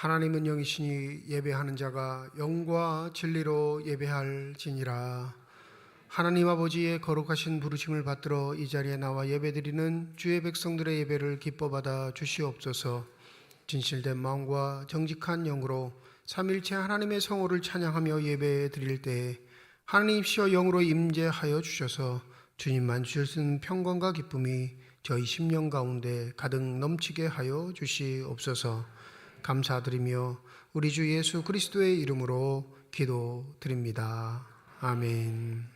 하나님은 영이시니 예배하는 자가 영과 진리로 예배할지니라. 하나님 아버지의 거룩하신 부르심을 받들어 이 자리에 나와 예배드리는 주의 백성들의 예배를 기뻐받아 주시옵소서. 진실된 마음과 정직한 영으로 삼일체 하나님의 성호를 찬양하며 예배드릴 때에 하나님이시여 영으로 임재하여 주셔서 주님만 주실 수 있는 평강과 기쁨이 저희 심령 가운데 가득 넘치게 하여 주시옵소서. 감사드리며 우리 주 예수 그리스도의 이름으로 기도드립니다. 아멘.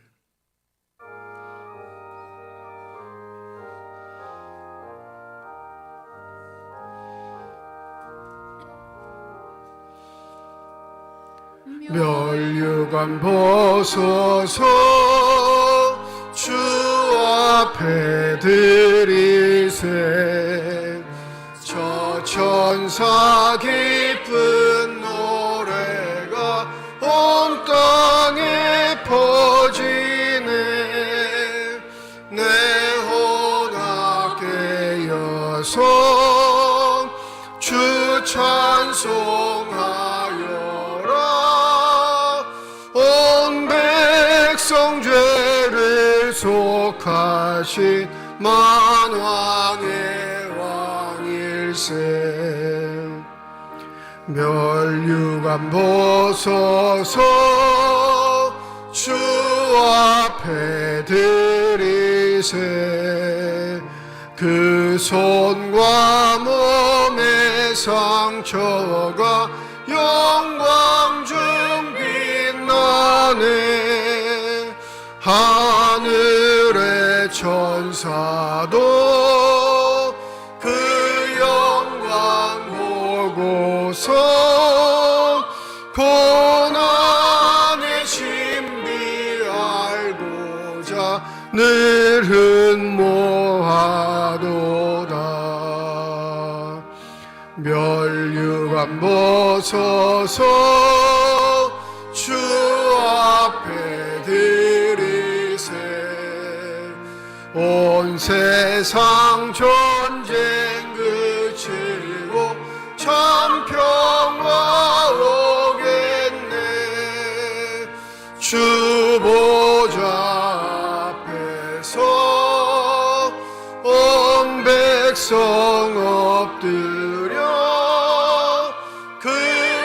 멸류관 벗어서 주 앞에 드리세. 저 천사 기쁜 노래가 온 땅에 퍼지네. 내 혼악 깨어서 주 찬송하여라. 온 백성 죄를 속하신 만왕의 멸류관 벗어서 주 앞에 드리세. 그 손과 몸의 상처가 영광 중 빛나네. 하늘의 천사도 고난의 신비 알고자 늘 흠모하도다. 멸류관 벗어서 주 앞에 드리세. 온 세상 전쟁 그치고 참 평화 오겠네. 주 보좌 앞에서 온 백성 엎드려 그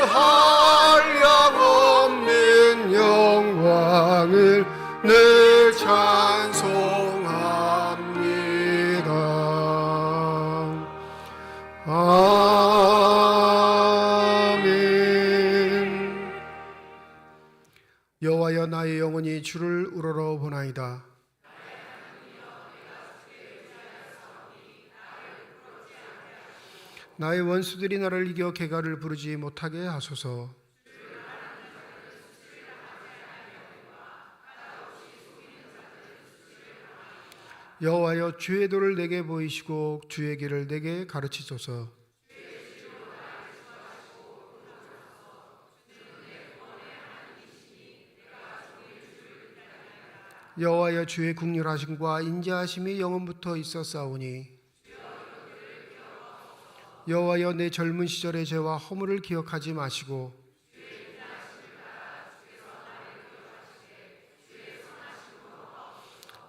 한량 없는 영광을 늘 찬송합니다. 여호와여, 나의 영혼이 주를 우러러 보나이다. 나의 원수들이 나를 이겨 개가를 부르지 못하게 하소서. 여호와여, 주의 도를 내게 보이시고 주의 길을 내게 가르치소서. 여호와여, 주의 국률하심과 인자하심이 영원부터 있었사오니 여호와여, 내 젊은 시절의 죄와 허물을 기억하지 마시고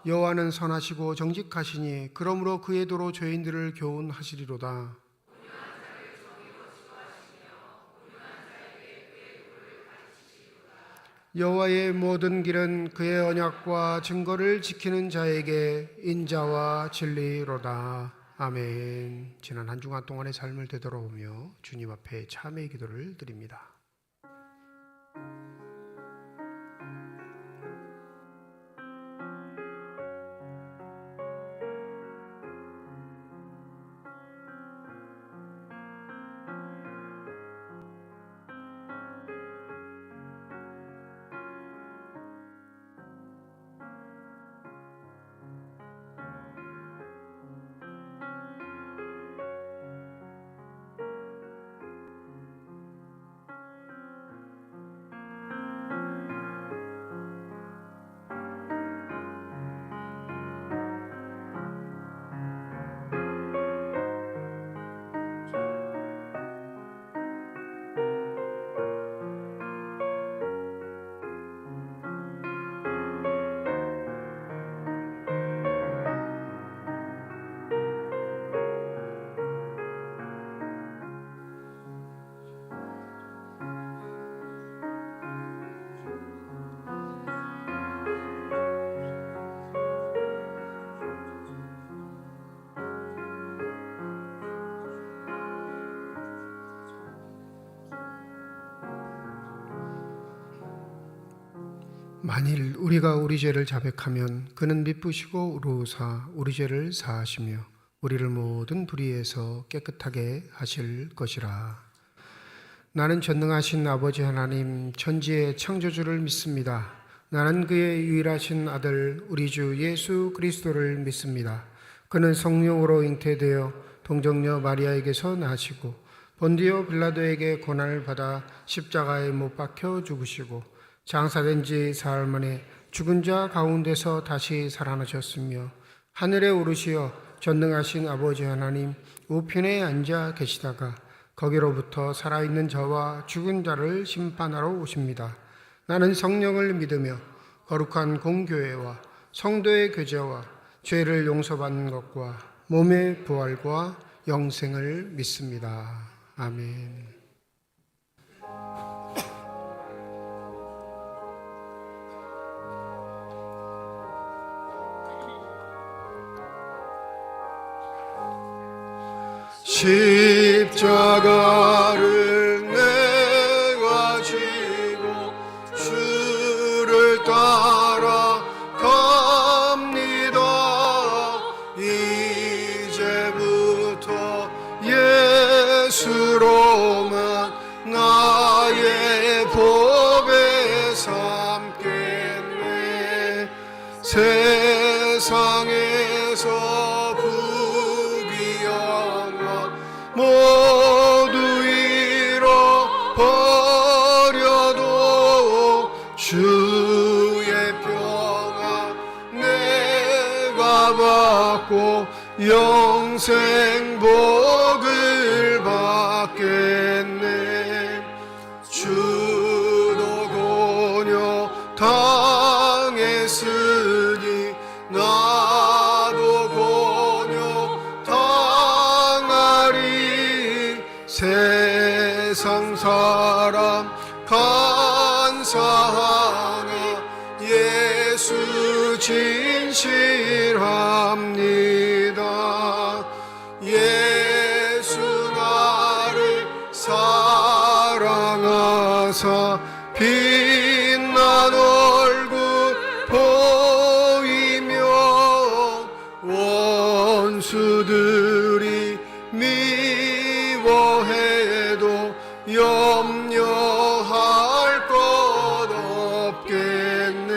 여호와는 선하시고 정직하시니 그러므로 그의 도로 죄인들을 교훈하시리로다. 여호와의 모든 길은 그의 언약과 증거를 지키는 자에게 인자와 진리로다. 아멘. 지난 한 주간 동안의 삶을 되돌아보며 주님 앞에 참회의 기도를 드립니다. 만일 우리가 우리 죄를 자백하면 그는 미쁘시고 의로우사 우리 죄를 사하시며 우리를 모든 불의에서 깨끗하게 하실 것이라. 나는 전능하신 아버지 하나님 천지의 창조주를 믿습니다. 나는 그의 유일하신 아들 우리 주 예수 그리스도를 믿습니다. 그는 성령으로 잉태되어 동정녀 마리아에게서 나시고 본디오 빌라도에게 고난을 받아 십자가에 못 박혀 죽으시고 장사된 지 사흘 만에 죽은 자 가운데서 다시 살아나셨으며 하늘에 오르시어 전능하신 아버지 하나님 우편에 앉아 계시다가 거기로부터 살아있는 자와 죽은 자를 심판하러 오십니다. 나는 성령을 믿으며 거룩한 공교회와 성도의 교제와 죄를 용서받는 것과 몸의 부활과 영생을 믿습니다. 아멘. 십자가를 내가 지고 주를 따라 갑니다. 이제부터 예수로만 나의 법에 삼겠네. 세상에서 모두 잃어버려도 주의 평안 내가 받고 영생 복을 받겠네. 주도 고뇨 당했으니 나도 고뇨 세상 사람 간사하나 예수 진실합니다. 예수 나를 사랑하사 빛난 얼굴 보이며 원수들이 미워해도 염려할 것 없겠네.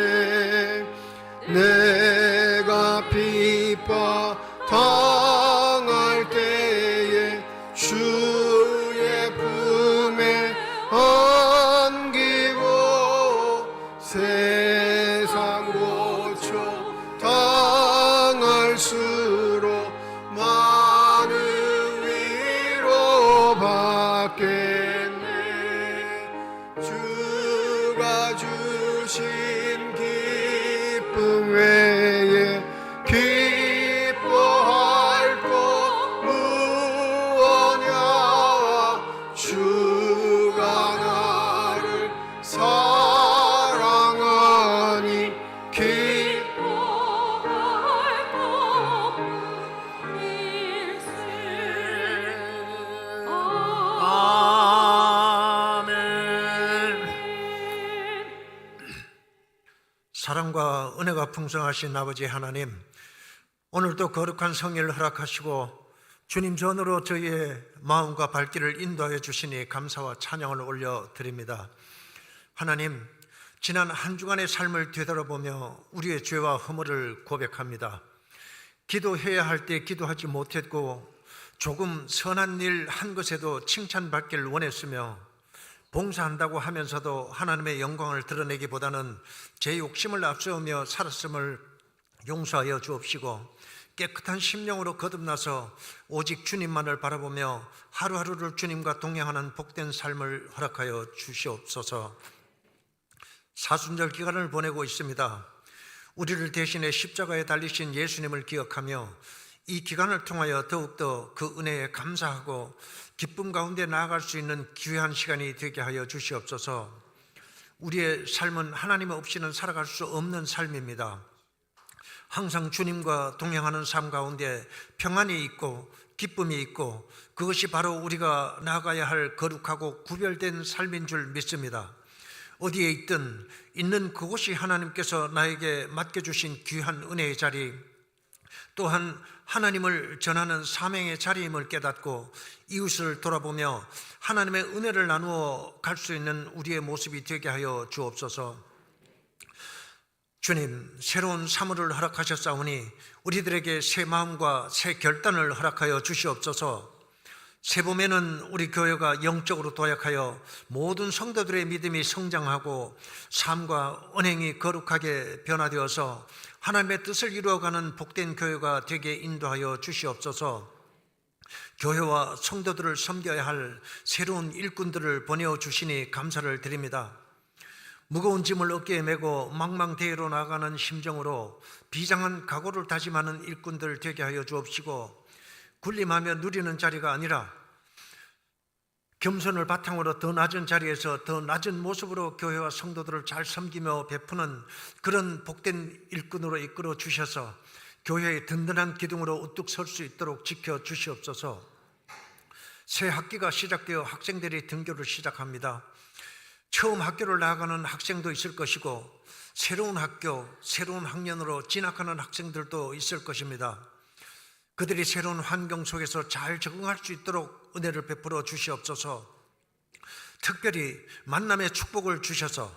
내가 핍박 당할 때에 주의 품에 안기고 세상 고초 당할수록 많은 위로 받겠네. 주가 주신 기쁨 외에 기뻐할 것 무엇냐. 주가 나를 사랑하니 기뻐할 것 사랑과 은혜가 풍성하신 아버지 하나님, 오늘도 거룩한 성일을 허락하시고 주님 전으로 저희의 마음과 발길을 인도하여 주시니 감사와 찬양을 올려드립니다. 하나님, 지난 한 주간의 삶을 되돌아보며 우리의 죄와 허물을 고백합니다. 기도해야 할 때 기도하지 못했고 조금 선한 일 한 것에도 칭찬받기를 원했으며 봉사한다고 하면서도 하나님의 영광을 드러내기보다는 제 욕심을 앞세우며 살았음을 용서하여 주옵시고 깨끗한 심령으로 거듭나서 오직 주님만을 바라보며 하루하루를 주님과 동행하는 복된 삶을 허락하여 주시옵소서. 사순절 기간을 보내고 있습니다. 우리를 대신해 십자가에 달리신 예수님을 기억하며 이 기간을 통하여 더욱더 그 은혜에 감사하고 기쁨 가운데 나아갈 수 있는 귀한 시간이 되게 하여 주시옵소서. 우리의 삶은 하나님 없이는 살아갈 수 없는 삶입니다. 항상 주님과 동행하는 삶 가운데 평안이 있고 기쁨이 있고 그것이 바로 우리가 나아가야 할 거룩하고 구별된 삶인 줄 믿습니다. 어디에 있든 있는 그곳이 하나님께서 나에게 맡겨주신 귀한 은혜의 자리, 또한 하나님을 전하는 사명의 자리임을 깨닫고 이웃을 돌아보며 하나님의 은혜를 나누어 갈 수 있는 우리의 모습이 되게 하여 주옵소서. 주님, 새로운 사물을 허락하셨사오니 우리들에게 새 마음과 새 결단을 허락하여 주시옵소서. 새봄에는 우리 교회가 영적으로 도약하여 모든 성도들의 믿음이 성장하고 삶과 언행이 거룩하게 변화되어서 하나님의 뜻을 이루어가는 복된 교회가 되게 인도하여 주시옵소서. 교회와 성도들을 섬겨야 할 새로운 일꾼들을 보내주시니 감사를 드립니다. 무거운 짐을 어깨에 메고 망망대해로 나아가는 심정으로 비장한 각오를 다짐하는 일꾼들 되게 하여 주옵시고, 군림하며 누리는 자리가 아니라 겸손을 바탕으로 더 낮은 자리에서 더 낮은 모습으로 교회와 성도들을 잘 섬기며 베푸는 그런 복된 일꾼으로 이끌어 주셔서 교회의 든든한 기둥으로 우뚝 설 수 있도록 지켜 주시옵소서. 새 학기가 시작되어 학생들이 등교를 시작합니다. 처음 학교를 나아가는 학생도 있을 것이고 새로운 학교, 새로운 학년으로 진학하는 학생들도 있을 것입니다. 그들이 새로운 환경 속에서 잘 적응할 수 있도록 은혜를 베풀어 주시옵소서. 특별히 만남의 축복을 주셔서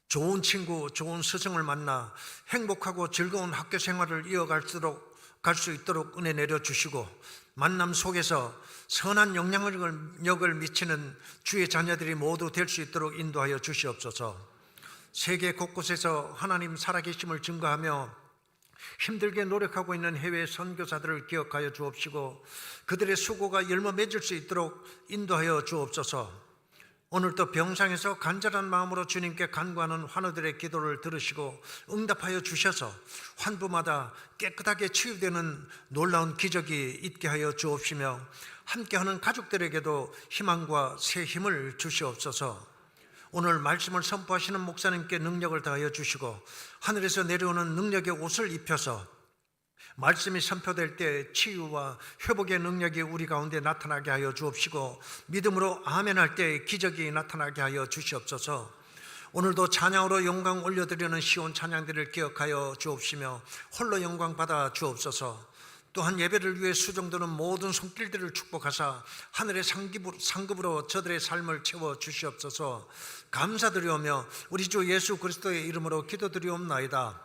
좋은 친구, 좋은 스승을 만나 행복하고 즐거운 학교 생활을 이어갈 수 있도록 은혜 내려주시고, 만남 속에서 선한 영향력을 미치는 주의 자녀들이 모두 될 수 있도록 인도하여 주시옵소서. 세계 곳곳에서 하나님 살아계심을 증거하며 힘들게 노력하고 있는 해외 선교사들을 기억하여 주옵시고 그들의 수고가 열매 맺을 수 있도록 인도하여 주옵소서. 오늘도 병상에서 간절한 마음으로 주님께 간구하는 환우들의 기도를 들으시고 응답하여 주셔서 환부마다 깨끗하게 치유되는 놀라운 기적이 있게 하여 주옵시며 함께하는 가족들에게도 희망과 새 힘을 주시옵소서. 오늘 말씀을 선포하시는 목사님께 능력을 더하여 주시고 하늘에서 내려오는 능력의 옷을 입혀서 말씀이 선포될 때 치유와 회복의 능력이 우리 가운데 나타나게 하여 주옵시고 믿음으로 아멘할 때 기적이 나타나게 하여 주시옵소서. 오늘도 찬양으로 영광 올려드리는 시온 찬양들을 기억하여 주옵시며 홀로 영광 받아 주옵소서. 또한 예배를 위해 수정되는 모든 손길들을 축복하사 하늘의 상급으로 저들의 삶을 채워 주시옵소서. 감사드리오며 우리 주 예수 그리스도의 이름으로 기도드리옵나이다.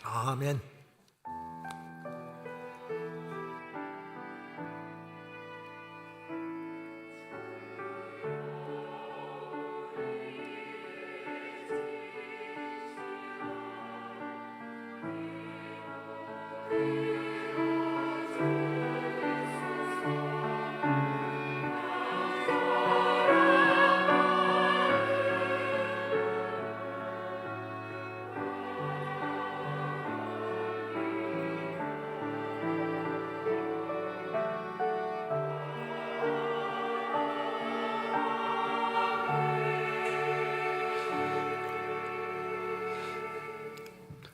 아멘.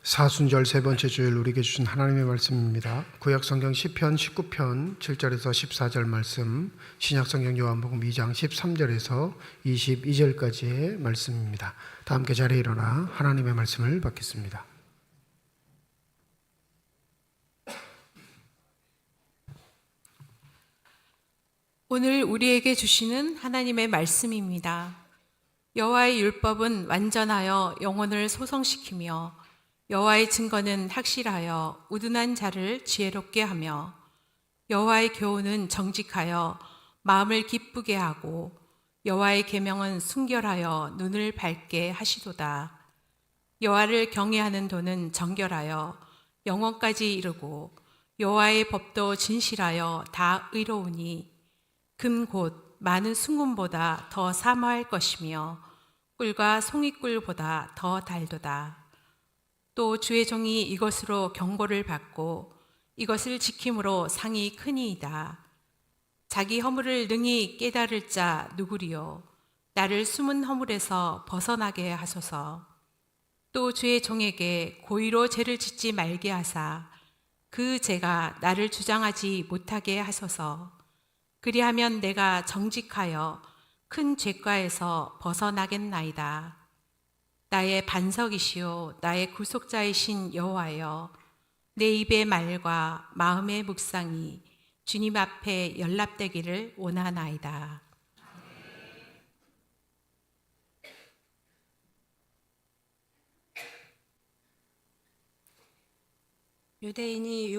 사순절 세 번째 주일 우리에게 주신 하나님의 말씀입니다. 구약성경 시편 19편 7절에서 14절 말씀, 신약성경 요한복음 2장 13절에서 22절까지의 말씀입니다. 다 함께 자리에 일어나 하나님의 말씀을 받겠습니다. 오늘 우리에게 주시는 하나님의 말씀입니다. 여호와의 율법은 완전하여 영혼을 소성시키며 여호와의 증거는 확실하여 우둔한 자를 지혜롭게 하며 여호와의 교훈은 정직하여 마음을 기쁘게 하고 여호와의 계명은 순결하여 눈을 밝게 하시도다. 여호와를 경외하는 도는 정결하여 영원까지 이르고 여호와의 법도 진실하여 다 의로우니 금 곧 많은 순금보다 더 사모할 것이며 꿀과 송이꿀보다 더 달도다. 또 주의 종이 이것으로 경고를 받고 이것을 지킴으로 상이 크니이다. 자기 허물을 능히 깨달을 자 누구리요? 나를 숨은 허물에서 벗어나게 하소서. 또 주의 종에게 고의로 죄를 짓지 말게 하사 그 죄가 나를 주장하지 못하게 하소서. 그리하면 내가 정직하여 큰 죄과에서 벗어나겠나이다. 나의 반석이시요 나의 구속자이신 여호와여, 내 입의 말과 마음의 묵상이 주님 앞에 연락되기를 원하나이다. 유대인이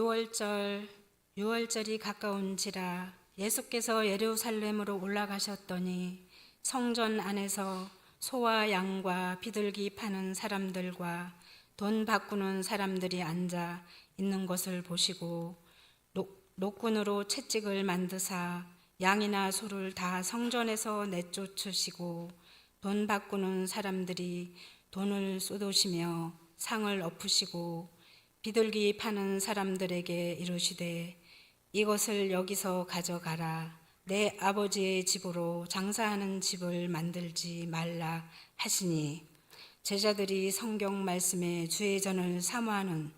유월절이 가까운지라 예수께서 예루살렘으로 올라가셨더니 성전 안에서 소와 양과 비둘기 파는 사람들과 돈 바꾸는 사람들이 앉아 있는 것을 보시고 노끈으로 채찍을 만드사 양이나 소를 다 성전에서 내쫓으시고 돈 바꾸는 사람들이 돈을 쏟으시며 상을 엎으시고 비둘기 파는 사람들에게 이르시되 이것을 여기서 가져가라. 내 아버지의 집으로 장사하는 집을 만들지 말라 하시니, 제자들이 성경 말씀에 주의 전을 사모하는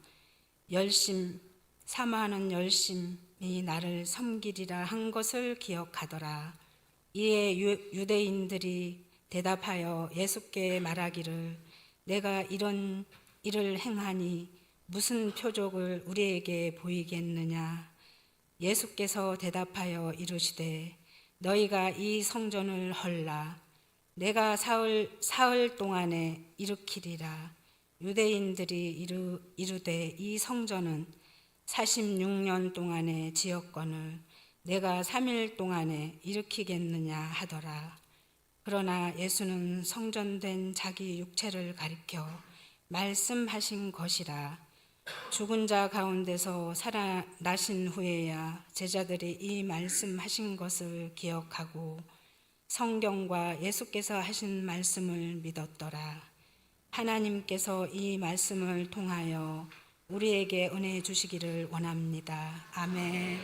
열심이 나를 섬기리라 한 것을 기억하더라. 이에 유대인들이 대답하여 예수께 말하기를 내가 이런 일을 행하니 무슨 표적을 우리에게 보이겠느냐. 예수께서 대답하여 이르시되 너희가 이 성전을 헐라. 내가 사흘 동안에 일으키리라. 유대인들이 이르되 이 성전은 46년 동안에 지었거늘 내가 3일 동안에 일으키겠느냐 하더라. 그러나 예수는 성전된 자기 육체를 가리켜 말씀하신 것이라. 죽은 자 가운데서 살아나신 후에야 제자들이 이 말씀하신 것을 기억하고 성경과 예수께서 하신 말씀을 믿었더라. 하나님께서 이 말씀을 통하여 우리에게 은혜 주시기를 원합니다. 아멘.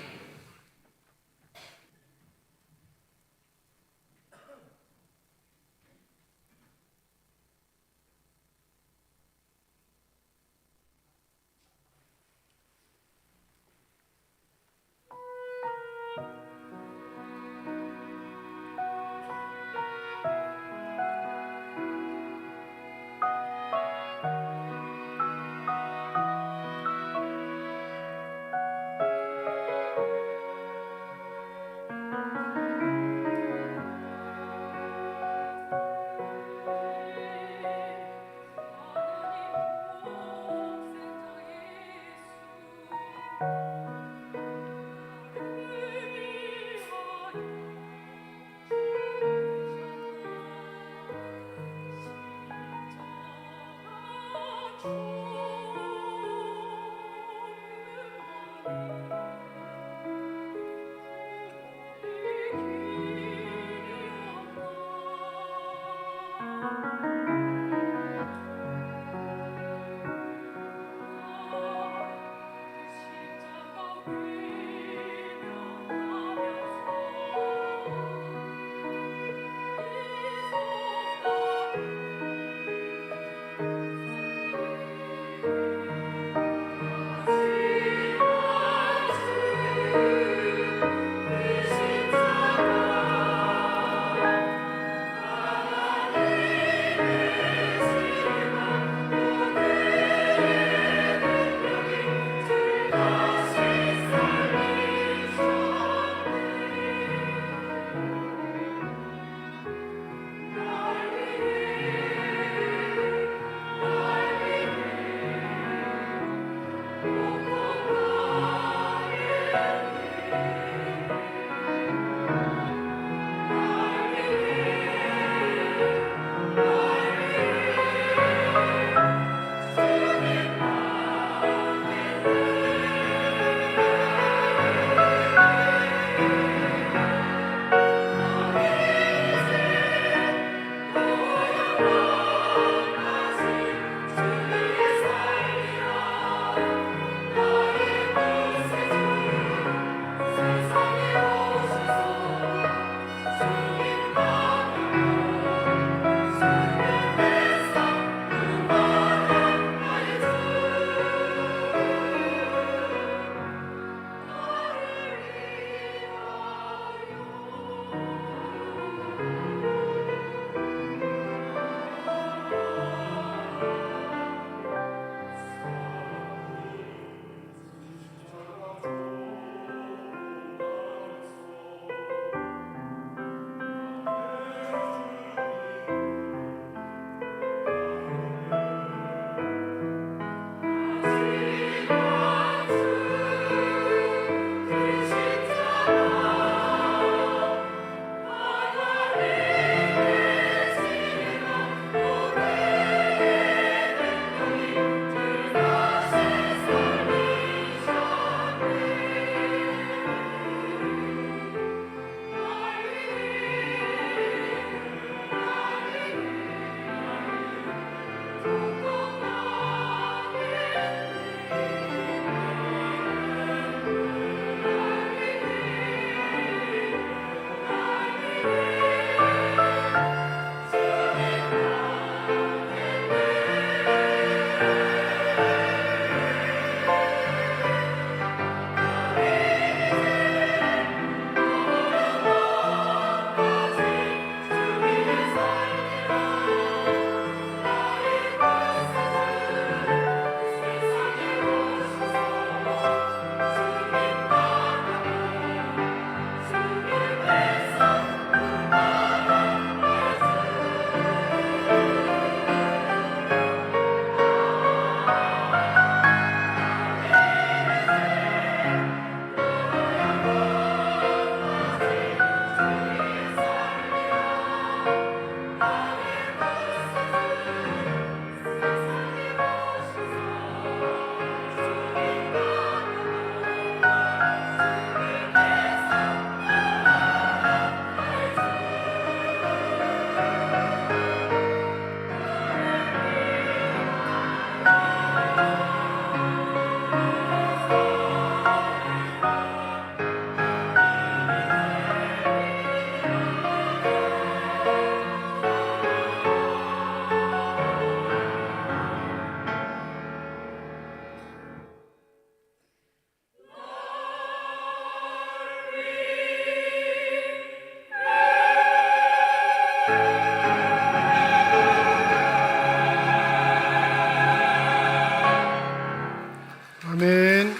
아멘.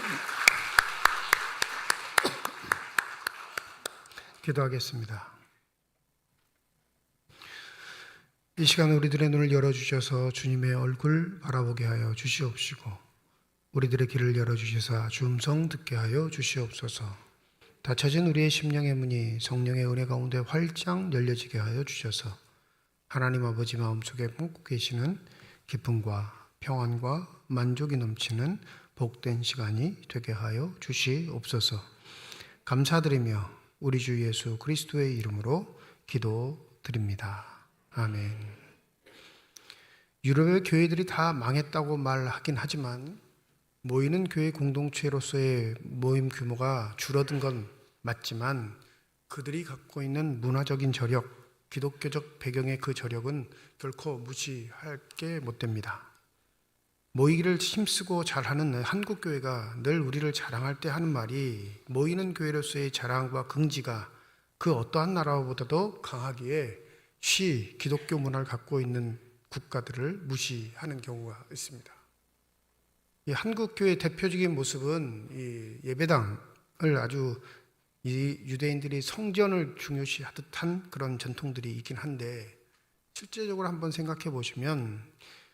기도하겠습니다. 이 시간 우리들의 눈을 열어주셔서 주님의 얼굴 바라보게 하여 주시옵시고 우리들의 길을 열어주셔서 주 음성 듣게 하여 주시옵소서. 닫혀진 우리의 심령의 문이 성령의 은혜 가운데 활짝 열려지게 하여 주셔서 하나님 아버지 마음속에 품고 계시는 기쁨과 평안과 만족이 넘치는 복된 시간이 되게 하여 주시옵소서. 감사드리며 우리 주 예수 그리스도의 이름으로 기도드립니다. 아멘. 유럽의 교회들이 다 망했다고 말하긴 하지만 모이는 교회 공동체로서의 모임 규모가 줄어든 건 맞지만 그들이 갖고 있는 문화적인 저력, 기독교적 배경의 그 저력은 결코 무시할 게 못 됩니다. 모이기를 힘쓰고 잘하는 한국 교회가 늘 우리를 자랑할 때 하는 말이 모이는 교회로서의 자랑과 긍지가 그 어떠한 나라보다도 강하기에 기독교 문화를 갖고 있는 국가들을 무시하는 경우가 있습니다. 이 한국 교회의 대표적인 모습은 이 예배당을 아주 이 유대인들이 성전을 중요시하듯 한 그런 전통들이 있긴 한데 실제적으로 한번 생각해 보시면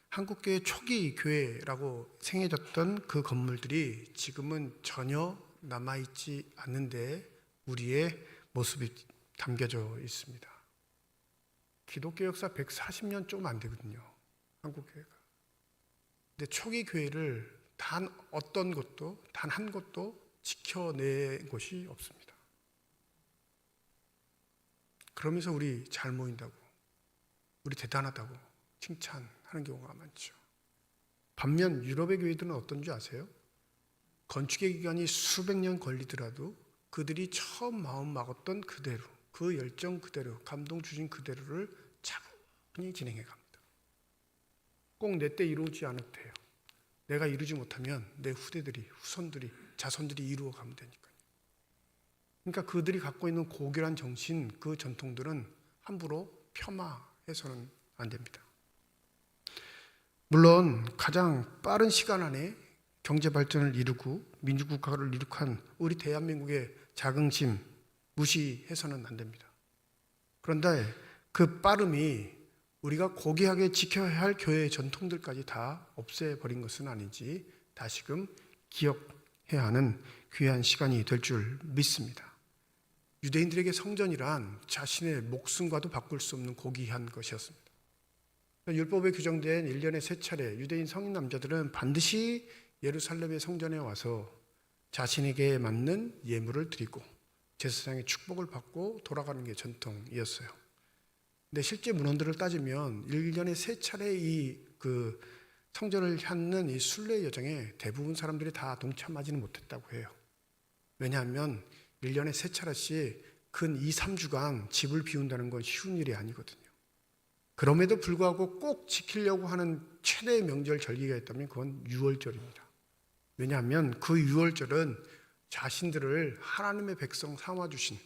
한국교회 초기 교회라고 생겨졌던 그 건물들이 지금은 전혀 남아있지 않는데 우리의 모습이 담겨져 있습니다. 기독교 역사 140년 좀 안 되거든요. 한국교회가. 근데 초기 교회를 단 어떤 것도 단 한 것도 지켜낸 것이 없습니다. 그러면서 우리 잘 모인다고 우리 대단하다고 칭찬하는 경우가 많죠. 반면 유럽의 교회들은 어떤 줄 아세요? 건축의 기간이 수백 년 걸리더라도 그들이 처음 마음 먹었던 그대로 그 열정 그대로 감동 주신 그대로를 차분히 진행해 갑니다. 꼭 내 때 이루지 않아도 돼요. 내가 이루지 못하면 내 후대들이 후손들이 자손들이 이루어 가면 되니까요. 그러니까 그들이 갖고 있는 고결한 정신 그 전통들은 함부로 폄하해서는 안 됩니다. 물론 가장 빠른 시간 안에 경제 발전을 이루고 민주국가를 이룩한 우리 대한민국의 자긍심 무시해서는 안 됩니다. 그런데 그 빠름이 우리가 고귀하게 지켜야 할 교회의 전통들까지 다 없애버린 것은 아닌지 다시금 기억해야 하는 귀한 시간이 될 줄 믿습니다. 유대인들에게 성전이란 자신의 목숨과도 바꿀 수 없는 고귀한 것이었습니다. 율법에 규정된 1년에 3차례 유대인 성인 남자들은 반드시 예루살렘의 성전에 와서 자신에게 맞는 예물을 드리고 제사장의 축복을 받고 돌아가는 게 전통이었어요. 근데 실제 문헌들을 따지면 1년에 3차례 이 성전을 향는 이 순례 여정에 대부분 사람들이 다 동참하지는 못했다고 해요. 왜냐하면 1년에 3차례씩 근 2, 3주간 집을 비운다는 건 쉬운 일이 아니거든요. 그럼에도 불구하고 꼭 지키려고 하는 최대의 명절 절기가 있다면 그건 유월절입니다. 왜냐하면 그 유월절은 자신들을 하나님의 백성 삼아주신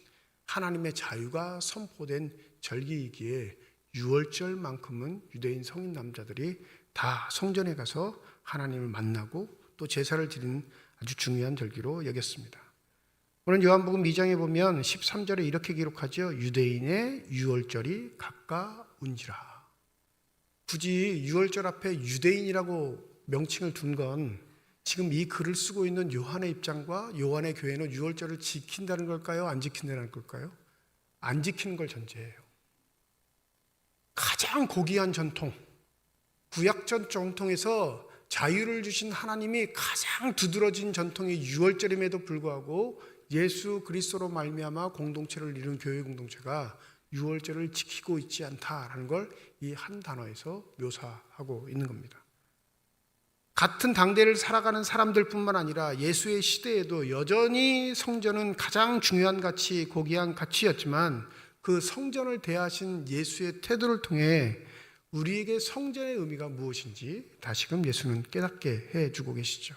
하나님의 자유가 선포된 절기이기에 유월절만큼은 유대인 성인 남자들이 다 성전에 가서 하나님을 만나고 또 제사를 드리는 아주 중요한 절기로 여겼습니다. 오늘 요한복음 2장에 보면 13절에 이렇게 기록하죠. 유대인의 유월절이 가까운지라. 굳이 유월절 앞에 유대인이라고 명칭을 둔 건 지금 이 글을 쓰고 있는 요한의 입장과 요한의 교회는 유월절을 지킨다는 걸까요? 안 지킨다는 걸까요? 안 지키는 걸 전제해요. 가장 고귀한 전통, 구약전 전통에서 자유를 주신 하나님이 가장 두드러진 전통이 유월절임에도 불구하고 예수 그리스도로 말미암아 공동체를 이룬 교회 공동체가 유월절을 지키고 있지 않다라는 걸 이 한 단어에서 묘사하고 있는 겁니다. 같은 당대를 살아가는 사람들뿐만 아니라 예수의 시대에도 여전히 성전은 가장 중요한 가치, 고귀한 가치였지만 그 성전을 대하신 예수의 태도를 통해 우리에게 성전의 의미가 무엇인지 다시금 예수는 깨닫게 해주고 계시죠.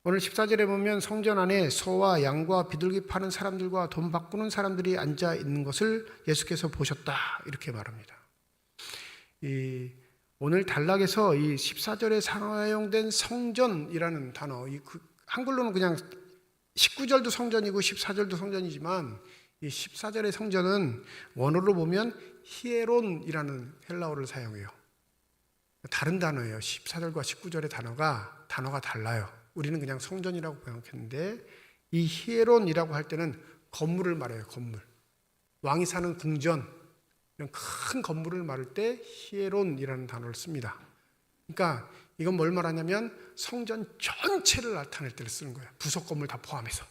오늘 14절에 보면 성전 안에 소와 양과 비둘기 파는 사람들과 돈 바꾸는 사람들이 앉아 있는 것을 예수께서 보셨다 이렇게 말합니다. 오늘 단락에서 이 14절에 사용된 성전이라는 단어, 한글로는 그냥 19절도 성전이고 14절도 성전이지만 이 14절의 성전은 원어로 보면 히에론이라는 헬라어를 사용해요. 다른 단어예요. 14절과 19절의 단어가 달라요. 우리는 그냥 성전이라고 번역했는데 이 히에론이라고 할 때는 건물을 말해요. 건물. 왕이 사는 궁전, 이런 큰 건물을 말할 때 히에론이라는 단어를 씁니다. 그러니까 이건 뭘 말하냐면 성전 전체를 나타낼 때를 쓰는 거예요. 부속 건물 다 포함해서.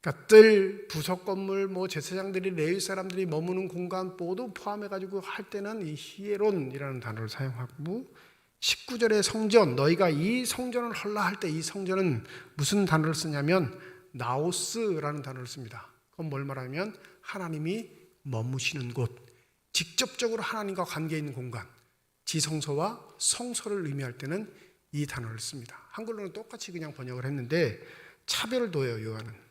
그러니까 뜰, 부속 건물, 제사장들이 레위 사람들이 머무는 공간 모두 포함해가지고 할 때는 이 히에론이라는 단어를 사용하고 19절의 성전, 너희가 이 성전을 헐라 할 때 이 성전은 무슨 단어를 쓰냐면 나오스라는 단어를 씁니다. 그건 뭘 말하면 하나님이 머무시는 곳, 직접적으로 하나님과 관계 있는 공간, 지성소와 성소를 의미할 때는 이 단어를 씁니다. 한글로는 똑같이 그냥 번역을 했는데 차별을 둬요, 요한은.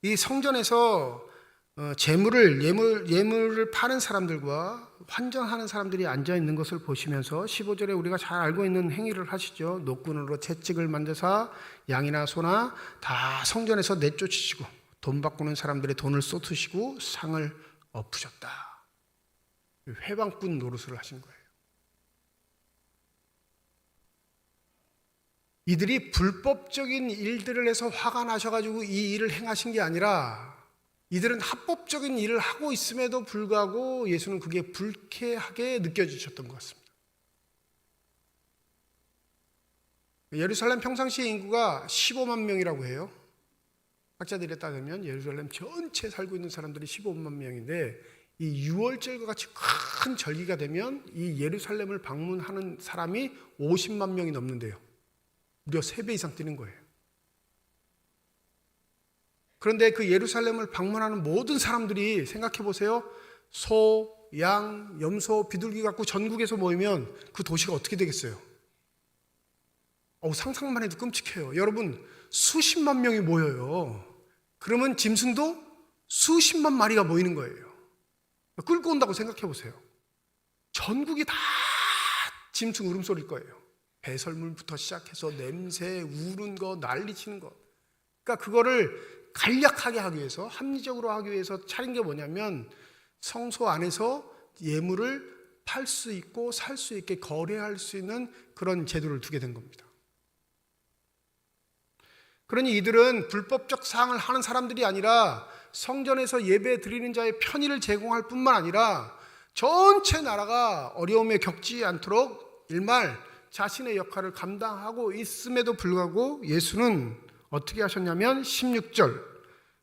이 성전에서 예물을 파는 사람들과 환전하는 사람들이 앉아 있는 것을 보시면서 15절에 우리가 잘 알고 있는 행위를 하시죠. 노끈으로 채찍을 만드사 양이나 소나 다 성전에서 내쫓으시고 돈 바꾸는 사람들의 돈을 쏟으시고 상을 엎으셨다. 회방꾼 노릇을 하신 거예요. 이들이 불법적인 일들을 해서 화가 나셔가지고 이 일을 행하신 게 아니라 이들은 합법적인 일을 하고 있음에도 불구하고 예수는 그게 불쾌하게 느껴지셨던 것 같습니다. 예루살렘 평상시의 인구가 15만 명이라고 해요. 학자들에 따르면 예루살렘 전체 살고 있는 사람들이 15만 명인데 이 유월절과 같이 큰 절기가 되면 이 예루살렘을 방문하는 사람이 50만 명이 넘는데요. 무려 3배 이상 뛰는 거예요. 그런데 그 예루살렘을 방문하는 모든 사람들이 생각해 보세요. 소, 양, 염소, 비둘기 갖고 전국에서 모이면 그 도시가 어떻게 되겠어요? 상상만 해도 끔찍해요. 여러분, 수십만 명이 모여요. 그러면 짐승도 수십만 마리가 모이는 거예요. 끌고 온다고 생각해 보세요. 전국이 다 짐승 울음소리일 거예요. 배설물부터 시작해서 냄새, 우는 거, 난리치는 거. 그러니까 그거를 간략하게 하기 위해서, 합리적으로 하기 위해서 차린 게 뭐냐면 성소 안에서 예물을 팔 수 있고 살 수 있게 거래할 수 있는 그런 제도를 두게 된 겁니다. 그러니 이들은 불법적 사항을 하는 사람들이 아니라 성전에서 예배 드리는 자의 편의를 제공할 뿐만 아니라 전체 나라가 어려움에 겪지 않도록 일말 자신의 역할을 감당하고 있음에도 불구하고 예수는 어떻게 하셨냐면 16절,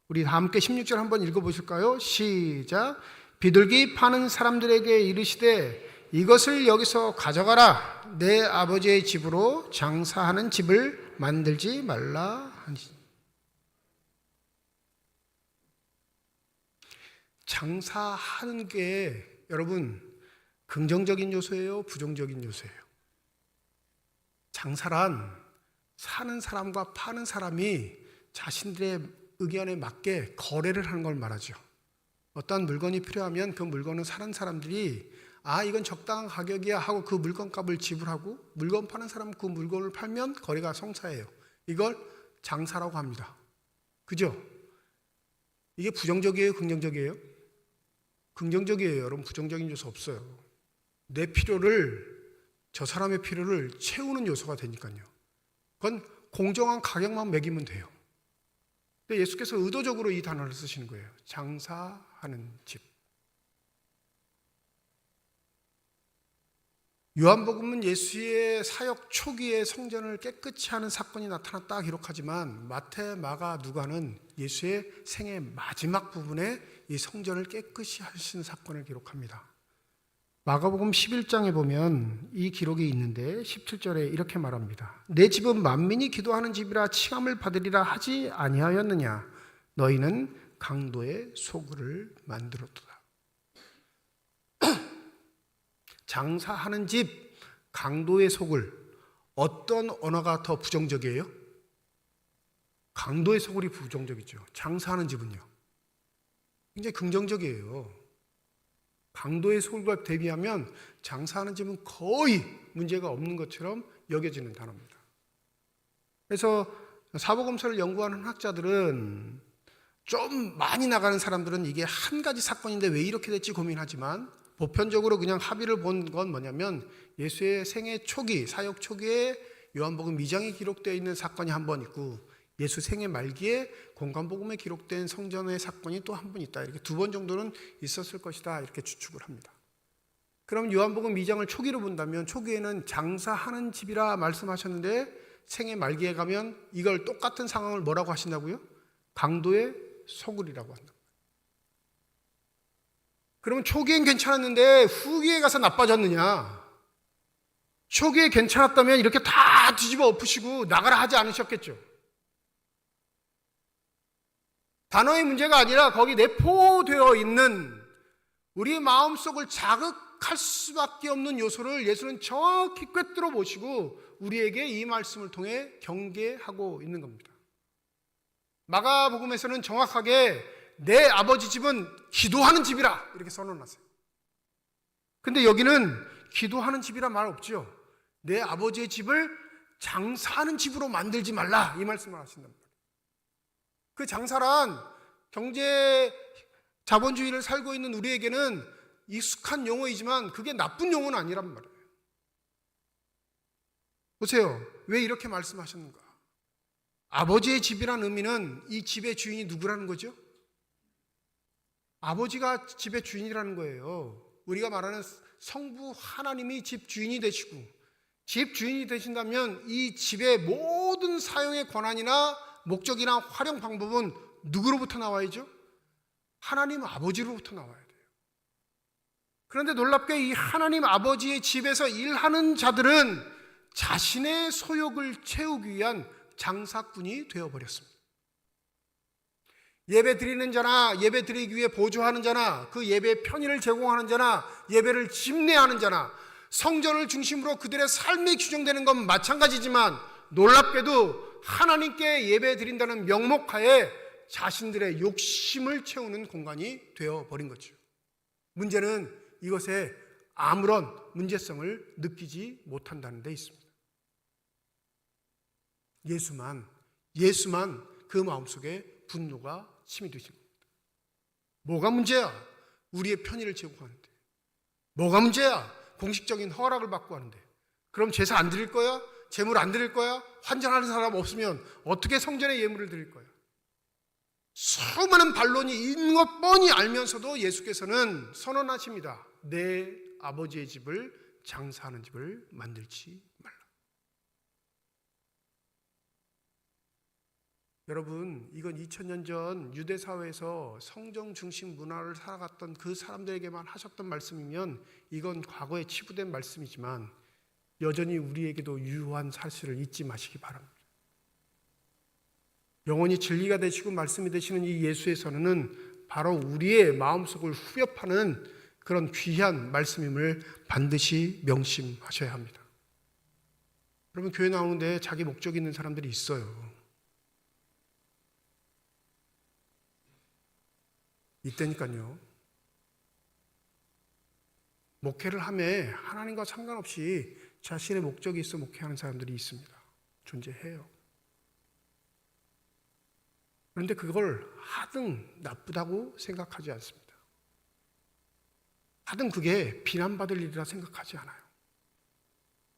우리 다 함께 16절 한번 읽어보실까요? 시작. 비둘기 파는 사람들에게 이르시되 이것을 여기서 가져가라. 내 아버지의 집으로 장사하는 집을 만들지 말라 하니. 장사하는 게 여러분 긍정적인 요소예요? 부정적인 요소예요? 장사란 사는 사람과 파는 사람이 자신들의 의견에 맞게 거래를 하는 걸 말하죠. 어떠한 물건이 필요하면 그 물건을 사는 사람들이 이건 적당한 가격이야 하고 그 물건값을 지불하고, 물건 파는 사람은 그 물건을 팔면 거래가 성사해요. 이걸 장사라고 합니다. 그죠? 이게 부정적이에요? 긍정적이에요? 긍정적이에요. 여러분, 부정적인 요소 없어요. 내 필요를, 저 사람의 필요를 채우는 요소가 되니까요. 그건 공정한 가격만 매기면 돼요. 근데 예수께서 의도적으로 이 단어를 쓰시는 거예요. 장사하는 집. 요한복음은 예수의 사역 초기에 성전을 깨끗이 하는 사건이 나타났다 기록하지만 마태, 마가, 누가는 예수의 생애 마지막 부분에 이 성전을 깨끗이 하신 사건을 기록합니다. 마가복음 11장에 보면 이 기록이 있는데 17절에 이렇게 말합니다. 내 집은 만민이 기도하는 집이라 칭함을 받으리라 하지 아니하였느냐? 너희는 강도의 소굴을 만들었도다. 장사하는 집, 강도의 소굴. 어떤 언어가 더 부정적이에요? 강도의 소굴이 부정적이죠. 장사하는 집은요? 굉장히 긍정적이에요. 강도의 소굴과 대비하면 장사하는 집은 거의 문제가 없는 것처럼 여겨지는 단어입니다. 그래서 사복음서를 연구하는 학자들은, 좀 많이 나가는 사람들은 이게 한 가지 사건인데 왜 이렇게 됐지 고민하지만, 보편적으로 그냥 합의를 본 건 뭐냐면 예수의 생애 초기, 사역 초기에 요한복음 2장에 기록되어 있는 사건이 한 번 있고, 예수 생애 말기에 공관복음에 기록된 성전의 사건이 또 한 번 있다. 이렇게 두 번 정도는 있었을 것이다. 이렇게 추측을 합니다. 그럼 요한복음 2장을 초기로 본다면 초기에는 장사하는 집이라 말씀하셨는데 생애 말기에 가면 이걸 똑같은 상황을 뭐라고 하신다고요? 강도의 소굴이라고 한다. 그러면 초기엔 괜찮았는데 후기에 가서 나빠졌느냐? 초기에 괜찮았다면 이렇게 다 뒤집어 엎으시고 나가라 하지 않으셨겠죠? 단어의 문제가 아니라 거기 내포되어 있는 우리 마음속을 자극할 수밖에 없는 요소를 예수는 정확히 꿰뚫어 보시고 우리에게 이 말씀을 통해 경계하고 있는 겁니다. 마가복음에서는 정확하게 내 아버지 집은 기도하는 집이라 이렇게 선언하세요. 근데 여기는 기도하는 집이라 말 없죠. 내 아버지의 집을 장사하는 집으로 만들지 말라 이 말씀을 하신단 말이에요. 그 장사란 경제 자본주의를 살고 있는 우리에게는 익숙한 용어이지만 그게 나쁜 용어는 아니란 말이에요. 보세요. 왜 이렇게 말씀하셨는가? 아버지의 집이란 의미는 이 집의 주인이 누구라는 거죠? 아버지가 집의 주인이라는 거예요. 우리가 말하는 성부 하나님이 집 주인이 되시고, 집 주인이 되신다면 이 집의 모든 사용의 권한이나 목적이나 활용 방법은 누구로부터 나와야죠? 하나님 아버지로부터 나와야 돼요. 그런데 놀랍게 이 하나님 아버지의 집에서 일하는 자들은 자신의 소욕을 채우기 위한 장사꾼이 되어버렸습니다. 예배 드리는 자나 예배 드리기 위해 보조하는 자나 그 예배의 편의를 제공하는 자나 예배를 집례하는 자나 성전을 중심으로 그들의 삶이 규정되는 건 마찬가지지만 놀랍게도 하나님께 예배 드린다는 명목하에 자신들의 욕심을 채우는 공간이 되어버린 거죠. 문제는 이것에 아무런 문제성을 느끼지 못한다는 데 있습니다. 예수만 그 마음속에 분노가 침이 되신 겁니다. 뭐가 문제야? 우리의 편의를 제공하는데. 뭐가 문제야? 공식적인 허락을 받고 하는데. 그럼 제사 안 드릴 거야? 제물 안 드릴 거야? 환전하는 사람 없으면 어떻게 성전에 예물을 드릴 거야? 수많은 반론이 있는 것 뻔히 알면서도 예수께서는 선언하십니다. 내 아버지의 집을 장사하는 집을 만들지 말라. 여러분, 이건 2000년 전 유대 사회에서 성정 중심 문화를 살아갔던 그 사람들에게만 하셨던 말씀이면 이건 과거에 치부된 말씀이지만 여전히 우리에게도 유효한 사실을 잊지 마시기 바랍니다. 영원히 진리가 되시고 말씀이 되시는 이 예수의 선언은 바로 우리의 마음속을 후벼파는 그런 귀한 말씀임을 반드시 명심하셔야 합니다. 여러분, 교회 나오는데 자기 목적이 있는 사람들이 있어요. 이때니까요. 목회를 하며 하나님과 상관없이 자신의 목적이 있어 목회하는 사람들이 있습니다. 존재해요. 그런데 그걸 하등 나쁘다고 생각하지 않습니다. 하등 그게 비난받을 일이라 생각하지 않아요.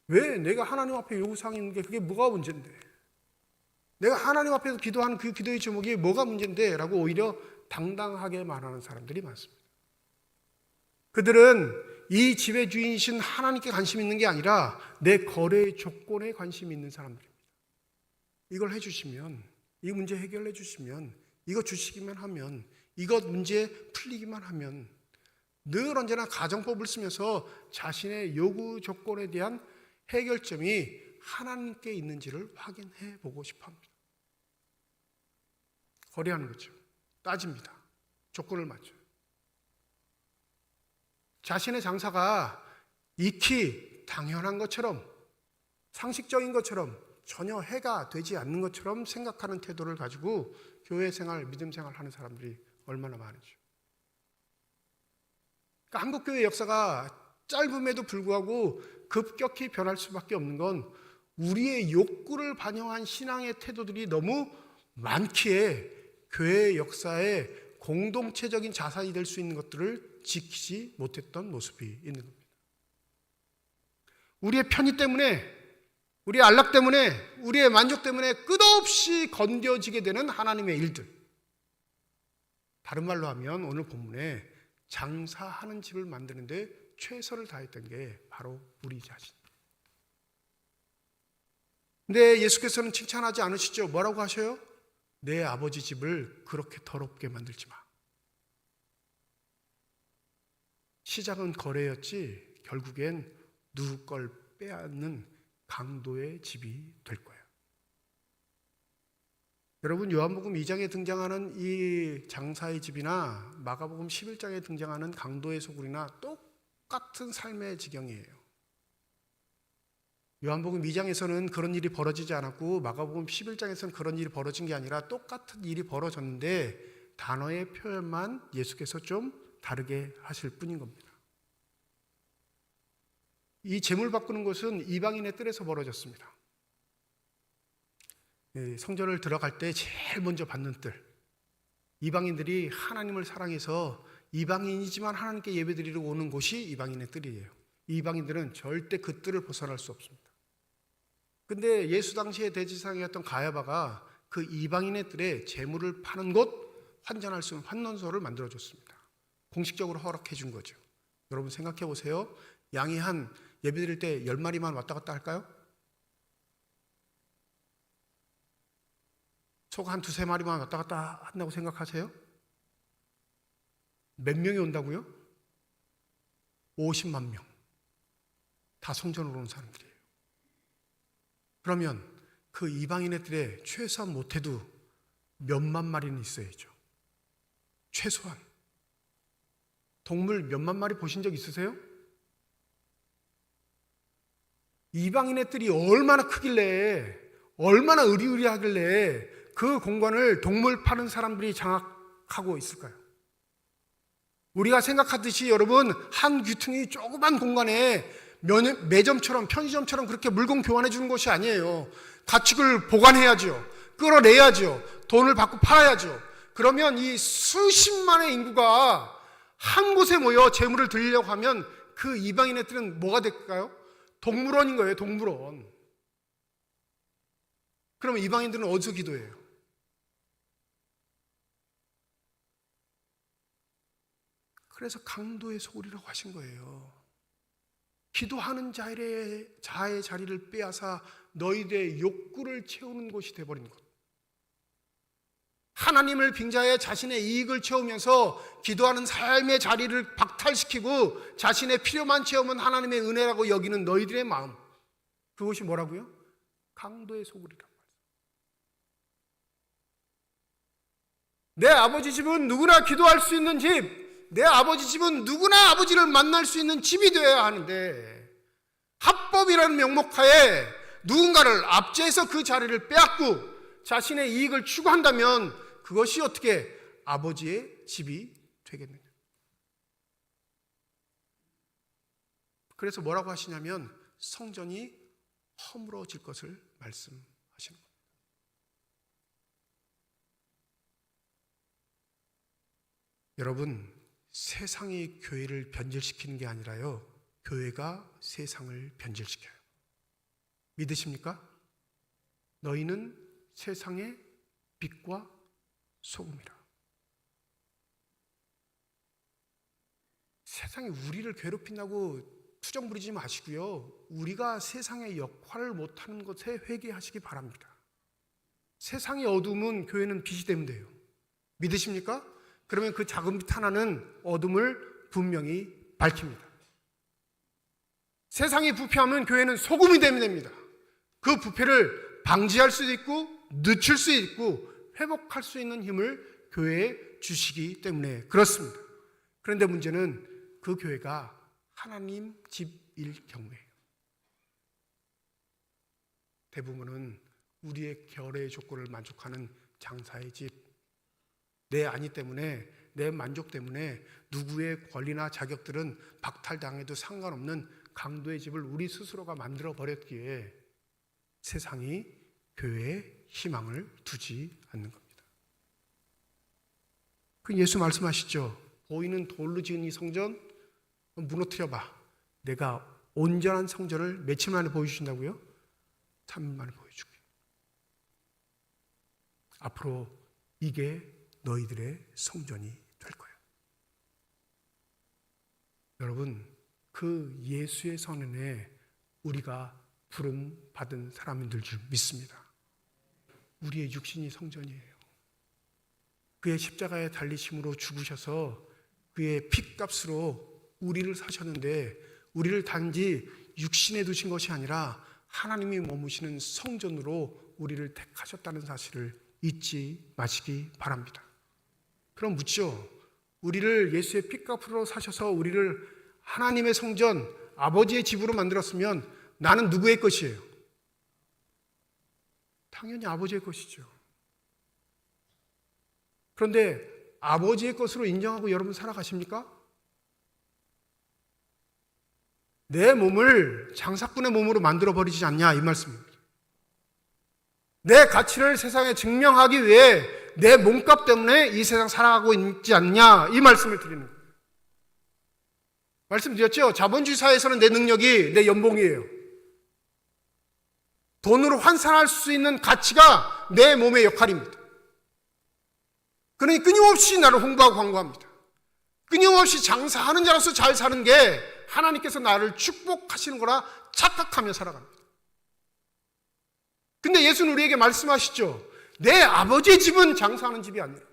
왜? 내가 하나님 앞에 요구사항이 있는데 그게 뭐가 문제인데? 내가 하나님 앞에서 기도하는 그 기도의 제목이 뭐가 문제인데? 라고 오히려 당당하게 말하는 사람들이 많습니다. 그들은 이 집의 주인이신 하나님께 관심 있는 게 아니라 내 거래의 조건에 관심이 있는 사람들입니다. 이걸 해주시면, 이 문제 해결해 주시면, 이거 주시기만 하면, 이것 문제 풀리기만 하면, 늘 언제나 가정법을 쓰면서 자신의 요구 조건에 대한 해결점이 하나님께 있는지를 확인해 보고 싶어 합니다. 거래하는 거죠. 따집니다. 조건을 맞춰요. 자신의 장사가 익히 당연한 것처럼, 상식적인 것처럼, 전혀 해가 되지 않는 것처럼 생각하는 태도를 가지고 교회 생활, 믿음 생활 하는 사람들이 얼마나 많으죠. 그러니까 한국교회 역사가 짧음에도 불구하고 급격히 변할 수밖에 없는 건 우리의 욕구를 반영한 신앙의 태도들이 너무 많기에 교회의 역사에 공동체적인 자산이 될 수 있는 것들을 지키지 못했던 모습이 있는 겁니다. 우리의 편의 때문에, 우리의 안락 때문에, 우리의 만족 때문에 끝없이 건드려지게 되는 하나님의 일들. 다른 말로 하면 오늘 본문에 장사하는 집을 만드는데 최선을 다했던 게 바로 우리 자신. 근데 예수께서는 칭찬하지 않으시죠? 뭐라고 하셔요? 내 아버지 집을 그렇게 더럽게 만들지 마. 시작은 거래였지 결국엔 누구 걸 빼앗는 강도의 집이 될 거예요. 여러분, 요한복음 2장에 등장하는 이 장사의 집이나 마가복음 11장에 등장하는 강도의 소굴이나 똑같은 삶의 지경이에요. 요한복음 2장에서는 그런 일이 벌어지지 않았고 마가복음 11장에서는 그런 일이 벌어진 게 아니라 똑같은 일이 벌어졌는데 단어의 표현만 예수께서 좀 다르게 하실 뿐인 겁니다. 이 재물 바꾸는 것은 이방인의 뜰에서 벌어졌습니다. 성전을 들어갈 때 제일 먼저 받는 뜰. 이방인들이 하나님을 사랑해서 이방인이지만 하나님께 예배드리러 오는 곳이 이방인의 뜰이에요. 이방인들은 절대 그 뜰을 벗어날 수 없습니다. 근데 예수 당시의 대지상이었던 가야바가 그 이방인의 뜰에 재물을 파는 곳, 환전할 수 있는 환원소를 만들어줬습니다. 공식적으로 허락해 준 거죠. 여러분 생각해 보세요. 양이 한 예배드릴 때 10마리만 왔다 갔다 할까요? 소 한 2-3마리만 왔다 갔다 한다고 생각하세요? 몇 명이 온다고요? 50만 명. 다 성전으로 온 사람들이에요. 그러면 그 이방인의 뜰에 최소한 못해도 몇만 마리는 있어야죠. 최소한. 동물 몇만 마리 보신 적 있으세요? 이방인의 뜰이 얼마나 크길래, 얼마나 으리으리하길래 그 공간을 동물 파는 사람들이 장악하고 있을까요? 우리가 생각하듯이 여러분 한 귀퉁이 조그만 공간에 매점처럼 편의점처럼 그렇게 물건 교환해 주는 것이 아니에요. 가축을 보관해야죠. 끌어내야죠. 돈을 받고 팔아야죠. 그러면 이 수십만의 인구가 한 곳에 모여 재물을 드리려고 하면 그 이방인의 뜰은 뭐가 될까요? 동물원인 거예요. 동물원. 그러면 이방인들은 어디서 기도해요? 그래서 강도의 소굴이라고 하신 거예요. 기도하는 자의 자리를 빼앗아 너희들의 욕구를 채우는 곳이 되어버린 것. 하나님을 빙자해 자신의 이익을 채우면서 기도하는 삶의 자리를 박탈시키고 자신의 필요만 채우면 하나님의 은혜라고 여기는 너희들의 마음. 그것이 뭐라고요? 강도의 소굴이라고. 내 아버지 집은 누구나 기도할 수 있는 집, 내 아버지 집은 누구나 아버지를 만날 수 있는 집이 되어야 하는데, 합법이라는 명목하에 누군가를 압제해서 그 자리를 빼앗고 자신의 이익을 추구한다면 그것이 어떻게 아버지의 집이 되겠느냐. 그래서 뭐라고 하시냐면 성전이 허물어질 것을 말씀하시는 겁니다. 여러분, 세상이 교회를 변질시키는 게 아니라요, 교회가 세상을 변질시켜요. 믿으십니까? 너희는 세상의 빛과 소금이라. 세상이 우리를 괴롭힌다고 투정 부리지 마시고요, 우리가 세상의 역할을 못하는 것에 회개하시기 바랍니다. 세상의 어둠은 교회는 빛이 되면 돼요. 믿으십니까? 그러면 그 작은 빛 하나는 어둠을 분명히 밝힙니다. 세상이 부패하면 교회는 소금이 되면 됩니다. 그 부패를 방지할 수도 있고 늦출 수 있고 회복할 수 있는 힘을 교회에 주시기 때문에 그렇습니다. 그런데 문제는 그 교회가 하나님 집일 경우에요. 대부분은 우리의 결의 조건을 만족하는 장사의 집, 내 안위 때문에, 내 만족 때문에 누구의 권리나 자격들은 박탈당해도 상관없는 강도의 집을 우리 스스로가 만들어 버렸기에 세상이 교회에 희망을 두지 않는 겁니다. 그 예수 말씀하시죠. 보이는 돌로 지은 이 성전 무너뜨려봐. 내가 온전한 성전을 며칠 만에 보여주신다고요? 3일 만에 보여줄게. 앞으로 이게 너희들의 성전이 될 거예요. 여러분, 그 예수의 선언에 우리가 부름받은 사람들 줄 믿습니다. 우리의 육신이 성전이에요. 그의 십자가에 달리심으로 죽으셔서 그의 핏값으로 우리를 사셨는데, 우리를 단지 육신에 두신 것이 아니라 하나님이 머무시는 성전으로 우리를 택하셨다는 사실을 잊지 마시기 바랍니다. 그럼 묻죠. 우리를 예수의 핏값으로 사셔서 우리를 하나님의 성전, 아버지의 집으로 만들었으면 나는 누구의 것이에요? 당연히 아버지의 것이죠. 그런데 아버지의 것으로 인정하고 여러분 살아가십니까? 내 몸을 장사꾼의 몸으로 만들어버리지 않냐, 이 말씀입니다. 내 가치를 세상에 증명하기 위해 내 몸값 때문에 이 세상 살아가고 있지 않냐, 이 말씀을 드리는 거예요. 말씀드렸죠? 자본주의 사회에서는 내 능력이 내 연봉이에요. 돈으로 환산할 수 있는 가치가 내 몸의 역할입니다. 그러니 끊임없이 나를 홍보하고 광고합니다. 끊임없이 장사하는 자로서 잘 사는 게 하나님께서 나를 축복하시는 거라 착각하며 살아갑니다. 근데 예수는 우리에게 말씀하시죠. 내 아버지의 집은 장사하는 집이 아니라,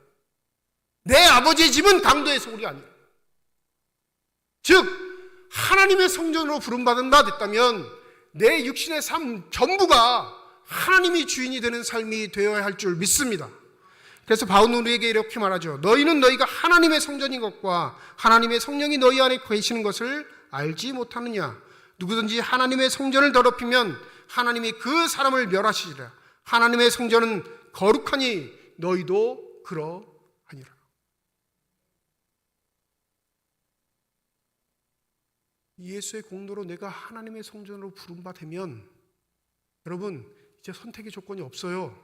내 아버지의 집은 강도의 소굴이 아니라, 즉 하나님의 성전으로 부름받은 바 됐다면 내 육신의 삶 전부가 하나님이 주인이 되는 삶이 되어야 할 줄 믿습니다. 그래서 바울은 우리에게 이렇게 말하죠. 너희는 너희가 하나님의 성전인 것과 하나님의 성령이 너희 안에 계시는 것을 알지 못하느냐. 누구든지 하나님의 성전을 더럽히면 하나님이 그 사람을 멸하시리라. 하나님의 성전은 거룩하니 너희도 그러하니라. 예수의 공로로 내가 하나님의 성전으로 부름받으면 여러분 이제 선택의 조건이 없어요.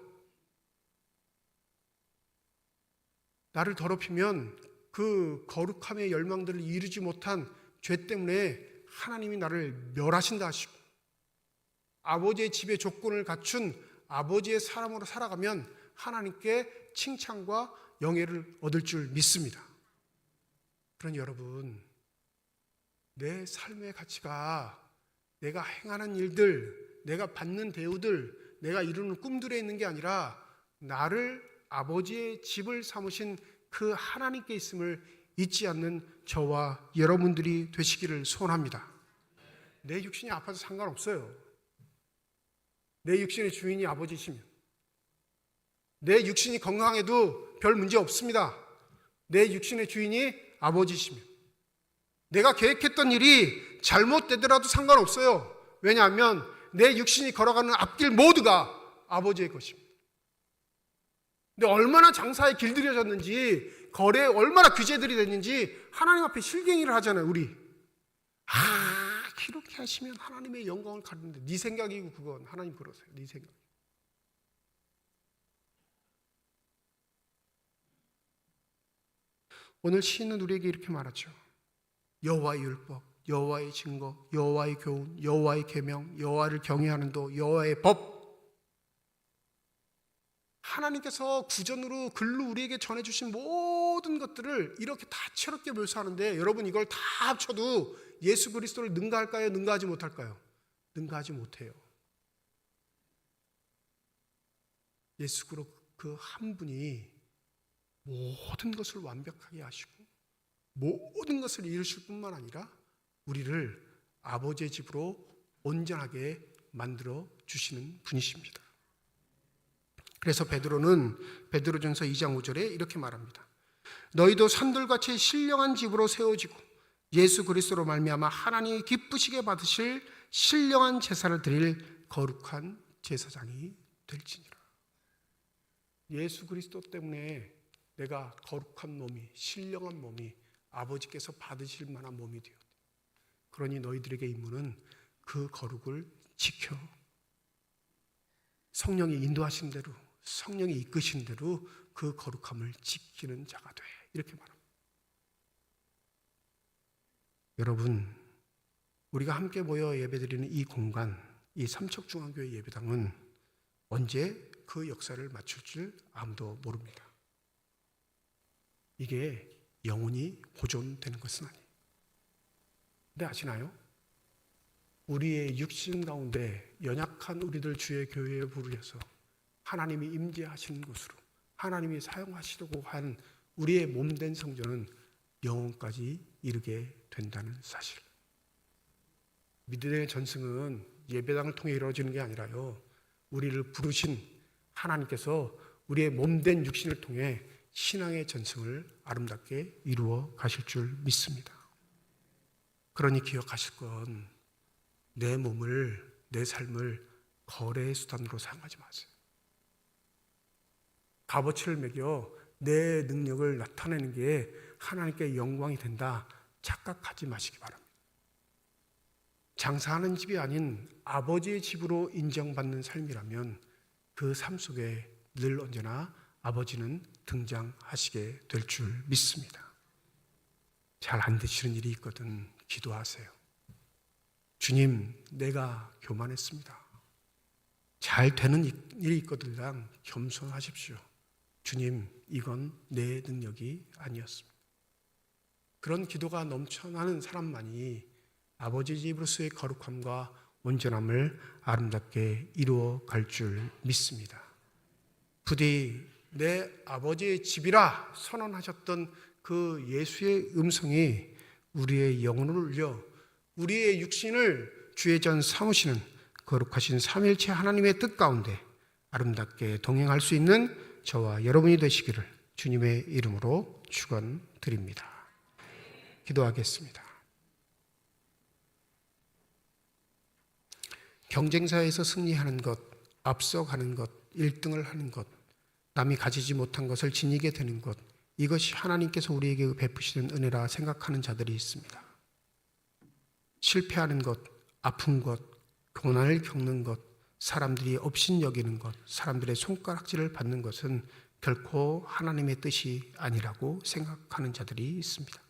나를 더럽히면 그 거룩함의 열망들을 이루지 못한 죄 때문에 하나님이 나를 멸하신다 하시고, 아버지의 집의 조건을 갖춘 아버지의 사람으로 살아가면 하나님께 칭찬과 영예를 얻을 줄 믿습니다. 그러니 여러분, 내 삶의 가치가 내가 행하는 일들, 내가 받는 대우들, 내가 이루는 꿈들에 있는 게 아니라 나를 아버지의 집을 삼으신 그 하나님께 있음을 잊지 않는 저와 여러분들이 되시기를 소원합니다. 내 육신이 아파도 상관없어요. 내 육신의 주인이 아버지시면, 내 육신이 건강해도 별 문제 없습니다. 내 육신의 주인이 아버지시면. 내가 계획했던 일이 잘못되더라도 상관없어요. 왜냐하면 내 육신이 걸어가는 앞길 모두가 아버지의 것입니다. 근데 얼마나 장사에 길들여졌는지, 거래에 얼마나 규제들이 됐는지 하나님 앞에 실갱이를 하잖아요, 우리. 이렇게 하시면 하나님의 영광을 가리는데 네 생각이고 그건 하나님 그러세요. 네 생각. 오늘 시인은 우리에게 이렇게 말하죠. 여호와의 율법, 여호와의 증거, 여호와의 교훈, 여호와의 계명, 여호와를 경외하는 도, 여호와의 법. 하나님께서 구전으로 글로 우리에게 전해주신 모든 것들을 이렇게 다채롭게 묘사하는데, 여러분 이걸 다 합쳐도 예수 그리스도를 능가할까요? 능가하지 못할까요? 능가하지 못해요. 예수 그 한 분이 모든 것을 완벽하게 하시고 모든 것을 이루실 뿐만 아니라 우리를 아버지의 집으로 온전하게 만들어 주시는 분이십니다. 그래서 베드로는 베드로전서 2장 5절에 이렇게 말합니다. 너희도 산돌같이 신령한 집으로 세워지고 예수 그리스도로 말미암아 하나님이 기쁘시게 받으실 신령한 제사를 드릴 거룩한 제사장이 될지니라. 예수 그리스도 때문에 내가 거룩한 몸이, 신령한 몸이 아버지께서 받으실 만한 몸이 되었다. 그러니 너희들에게 임무는 그 거룩을 지켜 성령이 인도하신 대로, 성령이 이끄신 대로 그 거룩함을 지키는 자가 돼. 이렇게 말합니다. 여러분, 우리가 함께 모여 예배드리는 이 공간, 이 삼척중앙교회 예배당은 언제 그 역사를 맞출 줄 아무도 모릅니다. 이게 영원히 보존되는 것은 아니에요. 근데 아시나요? 우리의 육신 가운데 연약한 우리들 주의 교회에 부르셔서 하나님이 임재하시는 곳으로 하나님이 사용하시려고 한 우리의 몸된 성전은 영원까지 이르게 된다는 사실. 믿음의 전승은 예배당을 통해 이루어지는 게 아니라요, 우리를 부르신 하나님께서 우리의 몸된 육신을 통해 신앙의 전승을 아름답게 이루어 가실 줄 믿습니다. 그러니 기억하실 건, 내 몸을, 내 삶을 거래의 수단으로 사용하지 마세요. 값어치를 매겨 내 능력을 나타내는 게 하나님께 영광이 된다 착각하지 마시기 바랍니다. 장사하는 집이 아닌 아버지의 집으로 인정받는 삶이라면 그 삶 속에 늘 언제나 아버지는 등장하시게 될 줄 믿습니다. 잘 안 되시는 일이 있거든 기도하세요. 주님, 내가 교만했습니다. 잘 되는 일이 있거든 겸손하십시오. 주님, 이건 내 능력이 아니었습니다. 그런 기도가 넘쳐나는 사람만이 아버지 집으로서의 거룩함과 온전함을 아름답게 이루어 갈 줄 믿습니다. 부디 내 아버지의 집이라 선언하셨던 그 예수의 음성이 우리의 영혼을 울려 우리의 육신을 주의 전 삼으시는 거룩하신 삼일체 하나님의 뜻 가운데 아름답게 동행할 수 있는 저와 여러분이 되시기를 주님의 이름으로 축원드립니다. 기도하겠습니다. 경쟁사에서 승리하는 것, 앞서가는 것, 1등을 하는 것, 남이 가지지 못한 것을 지니게 되는 것, 이것이 하나님께서 우리에게 베푸시는 은혜라 생각하는 자들이 있습니다. 실패하는 것, 아픈 것, 고난을 겪는 것, 사람들이 업신여기는 것, 사람들의 손가락질을 받는 것은 결코 하나님의 뜻이 아니라고 생각하는 자들이 있습니다.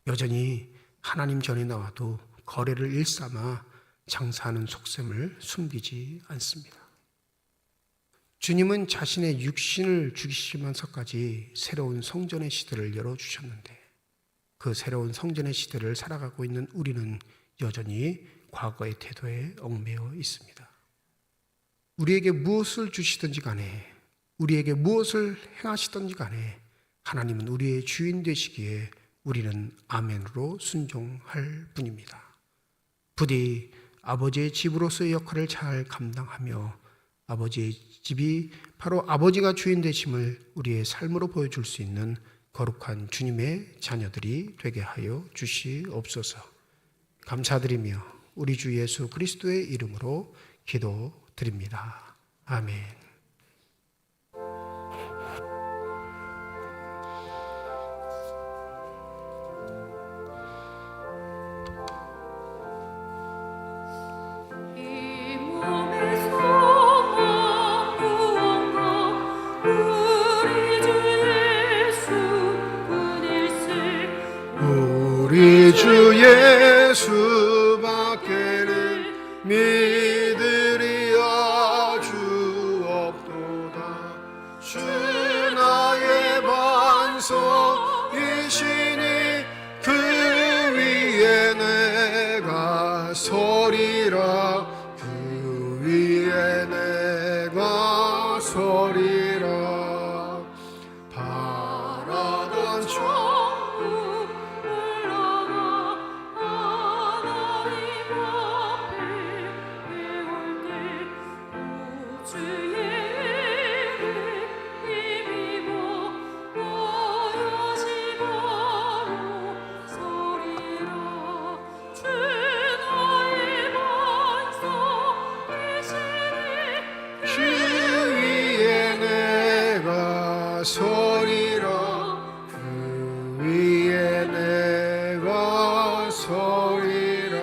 여전히 하나님 전에 나와도 거래를 일삼아 장사하는 속셈을 숨기지 않습니다. 주님은 자신의 육신을 죽이시면서까지 새로운 성전의 시대를 열어주셨는데 그 새로운 성전의 시대를 살아가고 있는 우리는 여전히 과거의 태도에 얽매여 있습니다. 우리에게 무엇을 주시든지 간에, 우리에게 무엇을 행하시든지 간에 하나님은 우리의 주인 되시기에 우리는 아멘으로 순종할 뿐입니다. 부디 아버지의 집으로서의 역할을 잘 감당하며 아버지의 집이 바로 아버지가 주인 되심을 우리의 삶으로 보여줄 수 있는 거룩한 주님의 자녀들이 되게 하여 주시옵소서. 감사드리며 우리 주 예수 그리스도의 이름으로 기도드립니다. 아멘. 우리 주 예수 밖에는 믿으리야 주 없도다. 주 나의 반석이시니 그 위에 내가 서리라. 그 위에 내가 서리라. 바라던 천국 주 위에 내가 서리라. 그 위에 내가 서리라.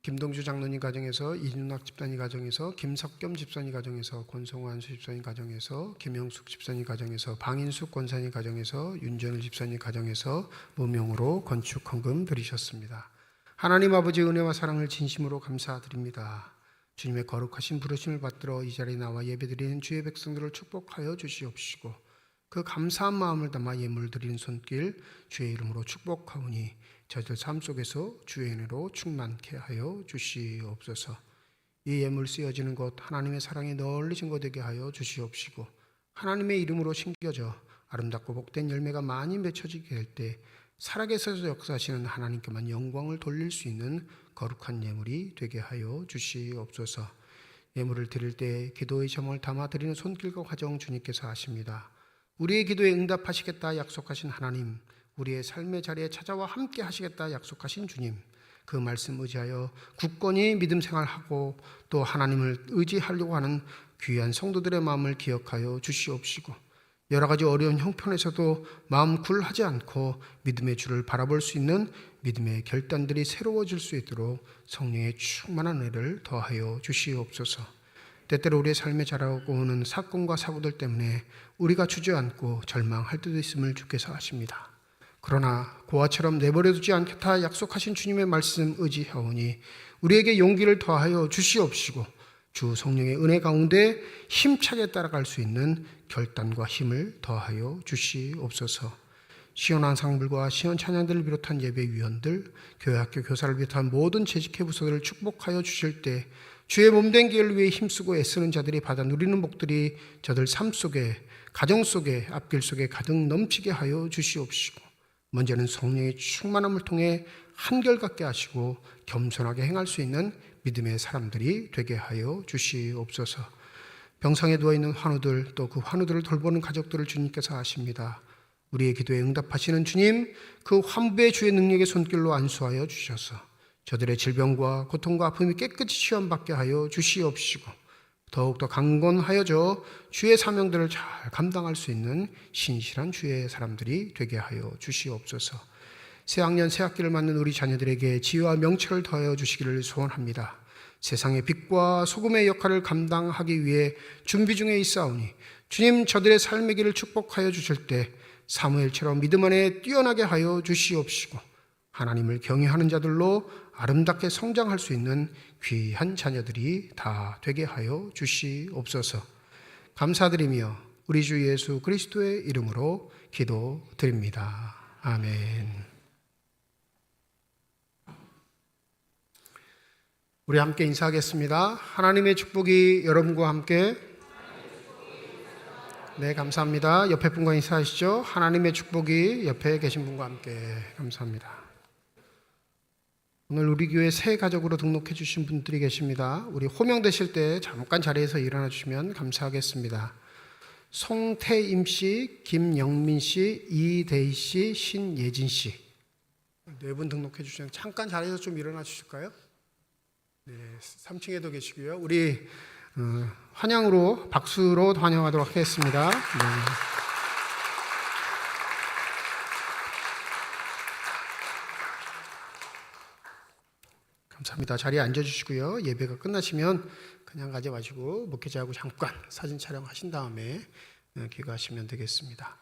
김동주 장로님 가정에서, 이준학 집사님 가정에서, 김석겸 집사님 가정에서, 권성환 집사님 가정에서, 김영숙 집사님 가정에서, 방인숙 권사님 가정에서, 윤전을 집사님 가정에서 무명으로 건축 헌금 드리셨습니다. 하나님 아버지의 은혜와 사랑을 진심으로 감사드립니다. 주님의 거룩하신 부르심을 받들어 이 자리에 나와 예배드리는 주의 백성들을 축복하여 주시옵시고, 그 감사한 마음을 담아 예물 드리는 손길 주의 이름으로 축복하오니 저희들 삶 속에서 주의 은혜로 충만케 하여 주시옵소서. 이 예물 쓰여지는 곳 하나님의 사랑이 널리 증거되게 하여 주시옵시고, 하나님의 이름으로 심겨져 아름답고 복된 열매가 많이 맺혀지게 될 때 살아계셔서 역사하시는 하나님께만 영광을 돌릴 수 있는 거룩한 예물이 되게 하여 주시옵소서. 예물을 드릴 때 기도의 정을 담아 드리는 손길과 과정 주님께서 아십니다. 우리의 기도에 응답하시겠다 약속하신 하나님, 우리의 삶의 자리에 찾아와 함께 하시겠다 약속하신 주님, 그 말씀 의지하여 굳건히 믿음 생활하고 또 하나님을 의지하려고 하는 귀한 성도들의 마음을 기억하여 주시옵시고, 여러 가지 어려운 형편에서도 마음 굴하지 않고 믿음의 주를 바라볼 수 있는 믿음의 결단들이 새로워질 수 있도록 성령의 충만한 은혜를 더하여 주시옵소서. 때때로 우리의 삶에 자라고 오는 사건과 사고들 때문에 우리가 주저앉고 절망할 때도 있음을 주께서 아십니다. 그러나 고아처럼 내버려두지 않겠다 약속하신 주님의 말씀 의지하오니 우리에게 용기를 더하여 주시옵시고, 주 성령의 은혜 가운데 힘차게 따라갈 수 있는 결단과 힘을 더하여 주시옵소서. 시원한 상불과 시원 찬양들을 비롯한 예배위원들, 교회학교 교사를 비롯한 모든 재직회 부서들을 축복하여 주실 때 주의 몸된 길을 위해 힘쓰고 애쓰는 자들이 받아 누리는 복들이 저들 삶 속에, 가정 속에, 앞길 속에 가득 넘치게 하여 주시옵시고, 먼저는 성령의 충만함을 통해 한결같게 하시고 겸손하게 행할 수 있는 믿음의 사람들이 되게 하여 주시옵소서. 병상에 누워있는 환우들, 또 그 환우들을 돌보는 가족들을 주님께서 아십니다. 우리의 기도에 응답하시는 주님, 그 환부의 주의 능력의 손길로 안수하여 주셔서 저들의 질병과 고통과 아픔이 깨끗이 치유받게 하여 주시옵시고, 더욱더 강건하여져 주의 사명들을 잘 감당할 수 있는 신실한 주의 사람들이 되게 하여 주시옵소서. 새학년 새학기를 맞는 우리 자녀들에게 지혜와 명철을 더하여 주시기를 소원합니다. 세상의 빛과 소금의 역할을 감당하기 위해 준비 중에 있사오니 주님, 저들의 삶의 길을 축복하여 주실 때 사무엘처럼 믿음 안에 뛰어나게 하여 주시옵시고, 하나님을 경외하는 자들로 아름답게 성장할 수 있는 귀한 자녀들이 다 되게 하여 주시옵소서. 감사드리며 우리 주 예수 그리스도의 이름으로 기도드립니다. 아멘. 우리 함께 인사하겠습니다. 하나님의 축복이 여러분과 함께. 네, 감사합니다. 옆에 분과 인사하시죠. 하나님의 축복이 옆에 계신 분과 함께. 감사합니다. 오늘 우리 교회 새 가족으로 등록해 주신 분들이 계십니다. 우리 호명되실 때 잠깐 자리에서 일어나 주시면 감사하겠습니다. 송태임 씨, 김영민 씨, 이대희 씨, 신예진 씨. 네 분 등록해 주시면 잠깐 자리에서 좀 일어나 주실까요? 네, 3층에도 계시고요. 우리 환영으로 박수로 환영하도록 하겠습니다. 네. 감사합니다. 자리에 앉아주시고요. 예배가 끝나시면 그냥 가지 마시고 목회자하고 잠깐 사진 촬영하신 다음에 귀가하시면 되겠습니다.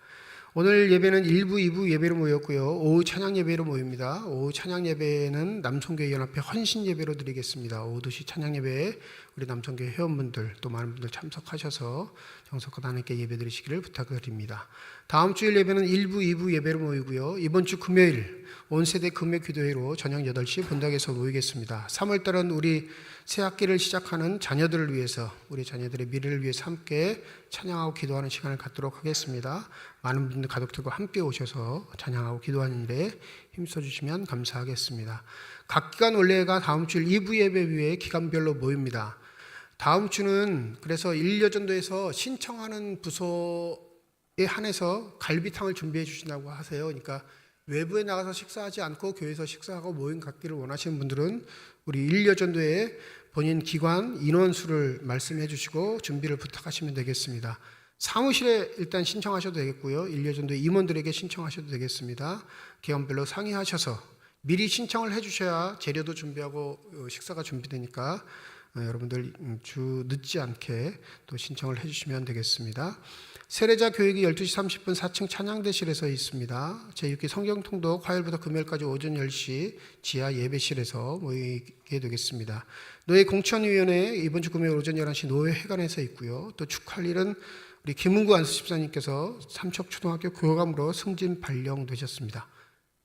오늘 예배는 1부, 2부 예배로 모였고요. 오후 찬양 예배로 모입니다. 오후 찬양 예배는 남성교회 연합회 헌신 예배로 드리겠습니다. 오후 2시 찬양 예배에 우리 남성교회 회원분들 또 많은 분들 참석하셔서 정석과 하나님께 예배 드리시기를 부탁드립니다. 다음 주일 예배는 1부, 2부 예배로 모이고요. 이번 주 금요일 온세대 금요 기도회로 저녁 8시 본당에서 모이겠습니다. 3월달은 우리 새 학기를 시작하는 자녀들을 위해서, 우리 자녀들의 미래를 위해서 함께 찬양하고 기도하는 시간을 갖도록 하겠습니다. 많은 분들 가족들과 함께 오셔서 찬양하고 기도하는 일에 힘써주시면 감사하겠습니다. 각 기관 원래가 다음 주일 2부 예배 위에 기간별로 모입니다. 다음 주는 그래서 1여전도에서 신청하는 부서에 한해서 갈비탕을 준비해 주신다고 하세요. 그러니까 외부에 나가서 식사하지 않고 교회에서 식사하고 모임 갖기를 원하시는 분들은 우리 1여전도에 본인 기관 인원수를 말씀해 주시고 준비를 부탁하시면 되겠습니다. 사무실에 일단 신청하셔도 되겠고요. 1여전도 임원들에게 신청하셔도 되겠습니다. 기관별로 상의하셔서 미리 신청을 해 주셔야 재료도 준비하고 식사가 준비되니까 여러분들 주 늦지 않게 또 신청을 해 주시면 되겠습니다. 세례자 교육이 12시 30분 4층 찬양대실에서 있습니다. 제6기 성경통독 화요일부터 금요일까지 오전 10시 지하 예배실에서 모이게 되겠습니다. 노예 공천위원회 이번 주 금요일 오전 11시 노예회관에서 있고요. 또 축하할 일은 우리 김은구 안수집사님께서 삼척초등학교 교감으로 승진 발령되셨습니다.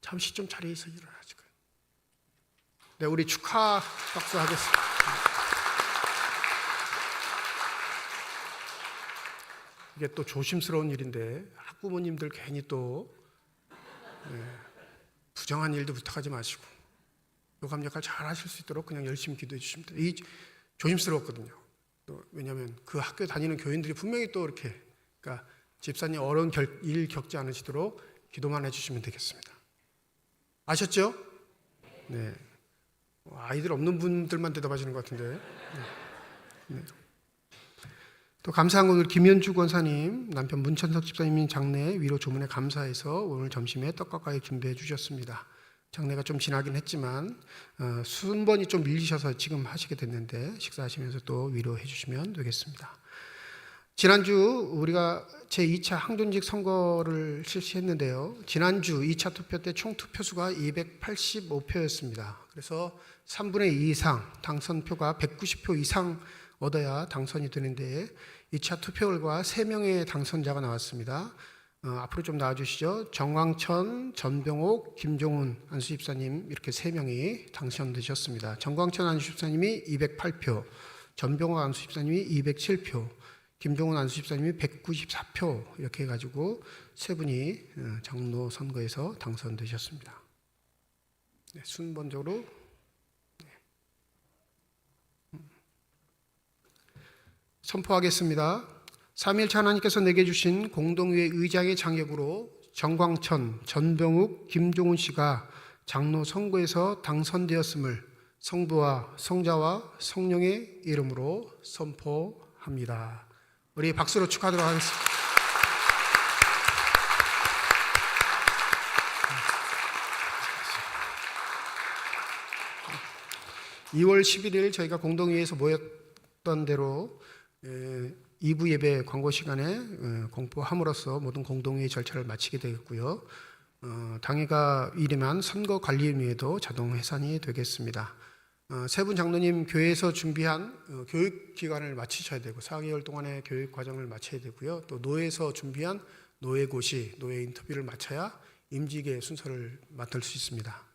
잠시 좀 자리에서 일어나실까요? 네, 우리 축하 박수 하겠습니다. 이게 또 조심스러운 일인데 학부모님들 괜히 또 부정한 일도 부탁하지 마시고 교감 역할 잘 하실 수 있도록 그냥 열심히 기도해 주시면 돼요. 이 조심스러웠거든요. 또 왜냐하면 그 학교 다니는 교인들이 분명히 또 이렇게 그러니까 집사님 어려운 일 겪지 않으시도록 기도만 해주시면 되겠습니다. 아셨죠? 네. 아이들 없는 분들만 대답하시는 것 같은데. 네. 또 감사한 건 우리 김현주 권사님, 남편 문천석 집사님이 장례 위로 조문에 감사해서 오늘 점심에 떡과 과일 준비해 주셨습니다. 장례가 좀 지나긴 했지만 순번이 좀 밀리셔서 지금 하시게 됐는데 식사하시면서 또 위로해 주시면 되겠습니다. 지난주 우리가 제2차 항존직 선거를 실시했는데요. 지난주 2차 투표 때 총 투표수가 285표였습니다. 그래서 3분의 2 이상 당선표가 190표 이상 얻어야 당선이 되는데 2차 투표 결과 3명의 당선자가 나왔습니다. 앞으로 좀 나와주시죠. 정광천, 전병옥, 김종훈 안수집사님 이렇게 3명이 당선되셨습니다. 정광천 안수집사님이 208표, 전병옥 안수집사님이 207표, 김종훈 안수집사님이 194표 이렇게 해가지고 3분이 장로 선거에서 당선되셨습니다. 네, 순번적으로 선포하겠습니다. 삼위일체 하나님께서 내게 주신 공동의회 의장의 장역으로 정광천, 전병욱, 김종훈 씨가 장로 선거에서 당선되었음을 성부와 성자와 성령의 이름으로 선포합니다. 우리 박수로 축하하도록 하겠습니다. 2월 11일 저희가 공동의회에서 모였던 대로 2부 예배 광고 시간에 공포함으로써 모든 공동회의 절차를 마치게 되겠고요. 당회가 이르면 선거관리위원회도 자동 해산이 되겠습니다. 세 분 장로님 교회에서 준비한 교육기간을 마치셔야 되고 4개월 동안의 교육과정을 마쳐야 되고요. 또 노회에서 준비한 노회고시, 노회 인터뷰를 마쳐야 임직의 순서를 맡을 수 있습니다.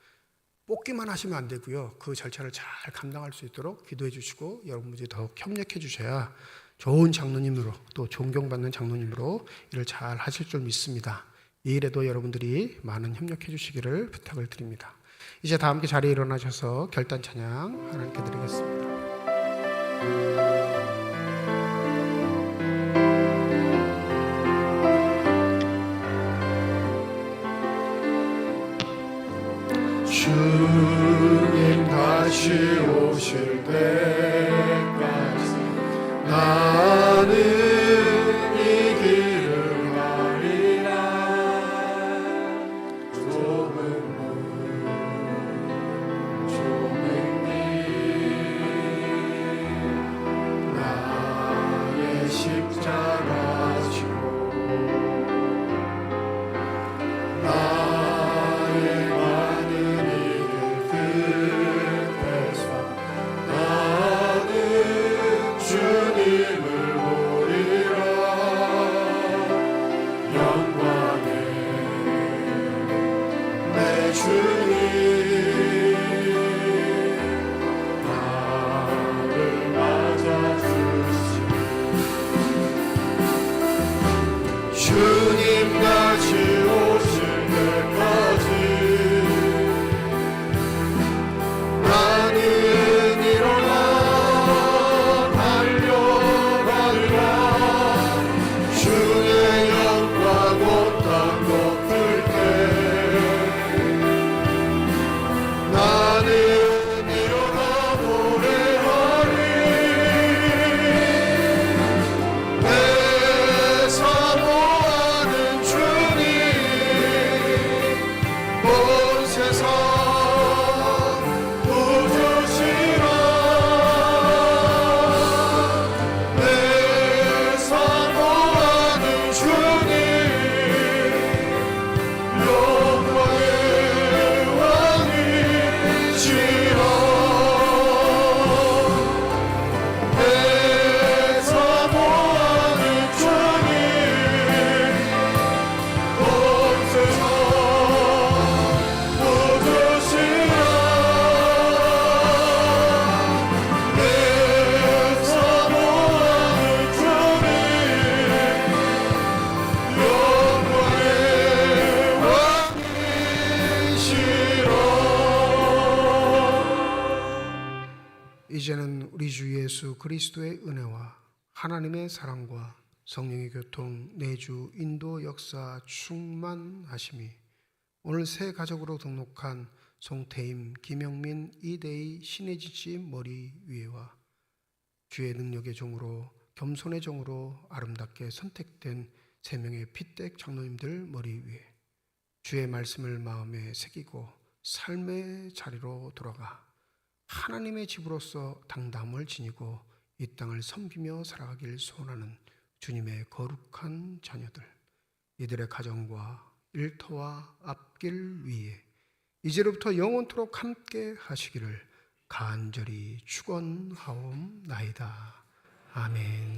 뽑기만 하시면 안 되고요. 그 절차를 잘 감당할 수 있도록 기도해 주시고 여러분들이 더욱 협력해 주셔야 좋은 장로님으로 또 존경받는 장로님으로 일을 잘 하실 줄 믿습니다. 이 일에도 여러분들이 많은 협력해 주시기를 부탁을 드립니다. 이제 다 함께 자리에 일어나셔서 결단 찬양 하나님께 드리겠습니다. 주님 다시 오실 때까지 나는 이 길을 가리라. 좁은 문 좁은 길 나의 십자가 지고 나의 많은 이들 끝에서 나는 주님을 보리라. 영광의 내 주님 나를 맞아주시니 주님 다시 오실 때까지 나는 일어나 달려가리라. 주의 영광 온 땅 덮을 때 나는 일어나 노래하리. 내 사모하는 주님 온 세상 부주시라. 내 사모하는 주님 영광의 왕이시라. 내 사모하는 주님 온 세상 부주시라. 내 사모하는 주님 영광의 왕이시라. 이제는 우리 주 예수 그리스도의 은혜와 하나님의 사랑과 성령의 교통, 내주, 인도, 역사, 충만하심이 오늘 새 가족으로 등록한 송태임, 김영민, 이대희, 신혜지씨 머리 위에와 주의 능력의 종으로 겸손의 종으로 아름답게 선택된 세 명의 피댁 장로님들 머리 위에 주의 말씀을 마음에 새기고 삶의 자리로 돌아가 하나님의 집으로서 당당함을 지니고 이 땅을 섬기며 살아가길 소원하는 주님의 거룩한 자녀들, 이들의 가정과 일터와 앞길 위에 이제로부터 영원토록 함께 하시기를 간절히 축원하옵나이다. 아멘.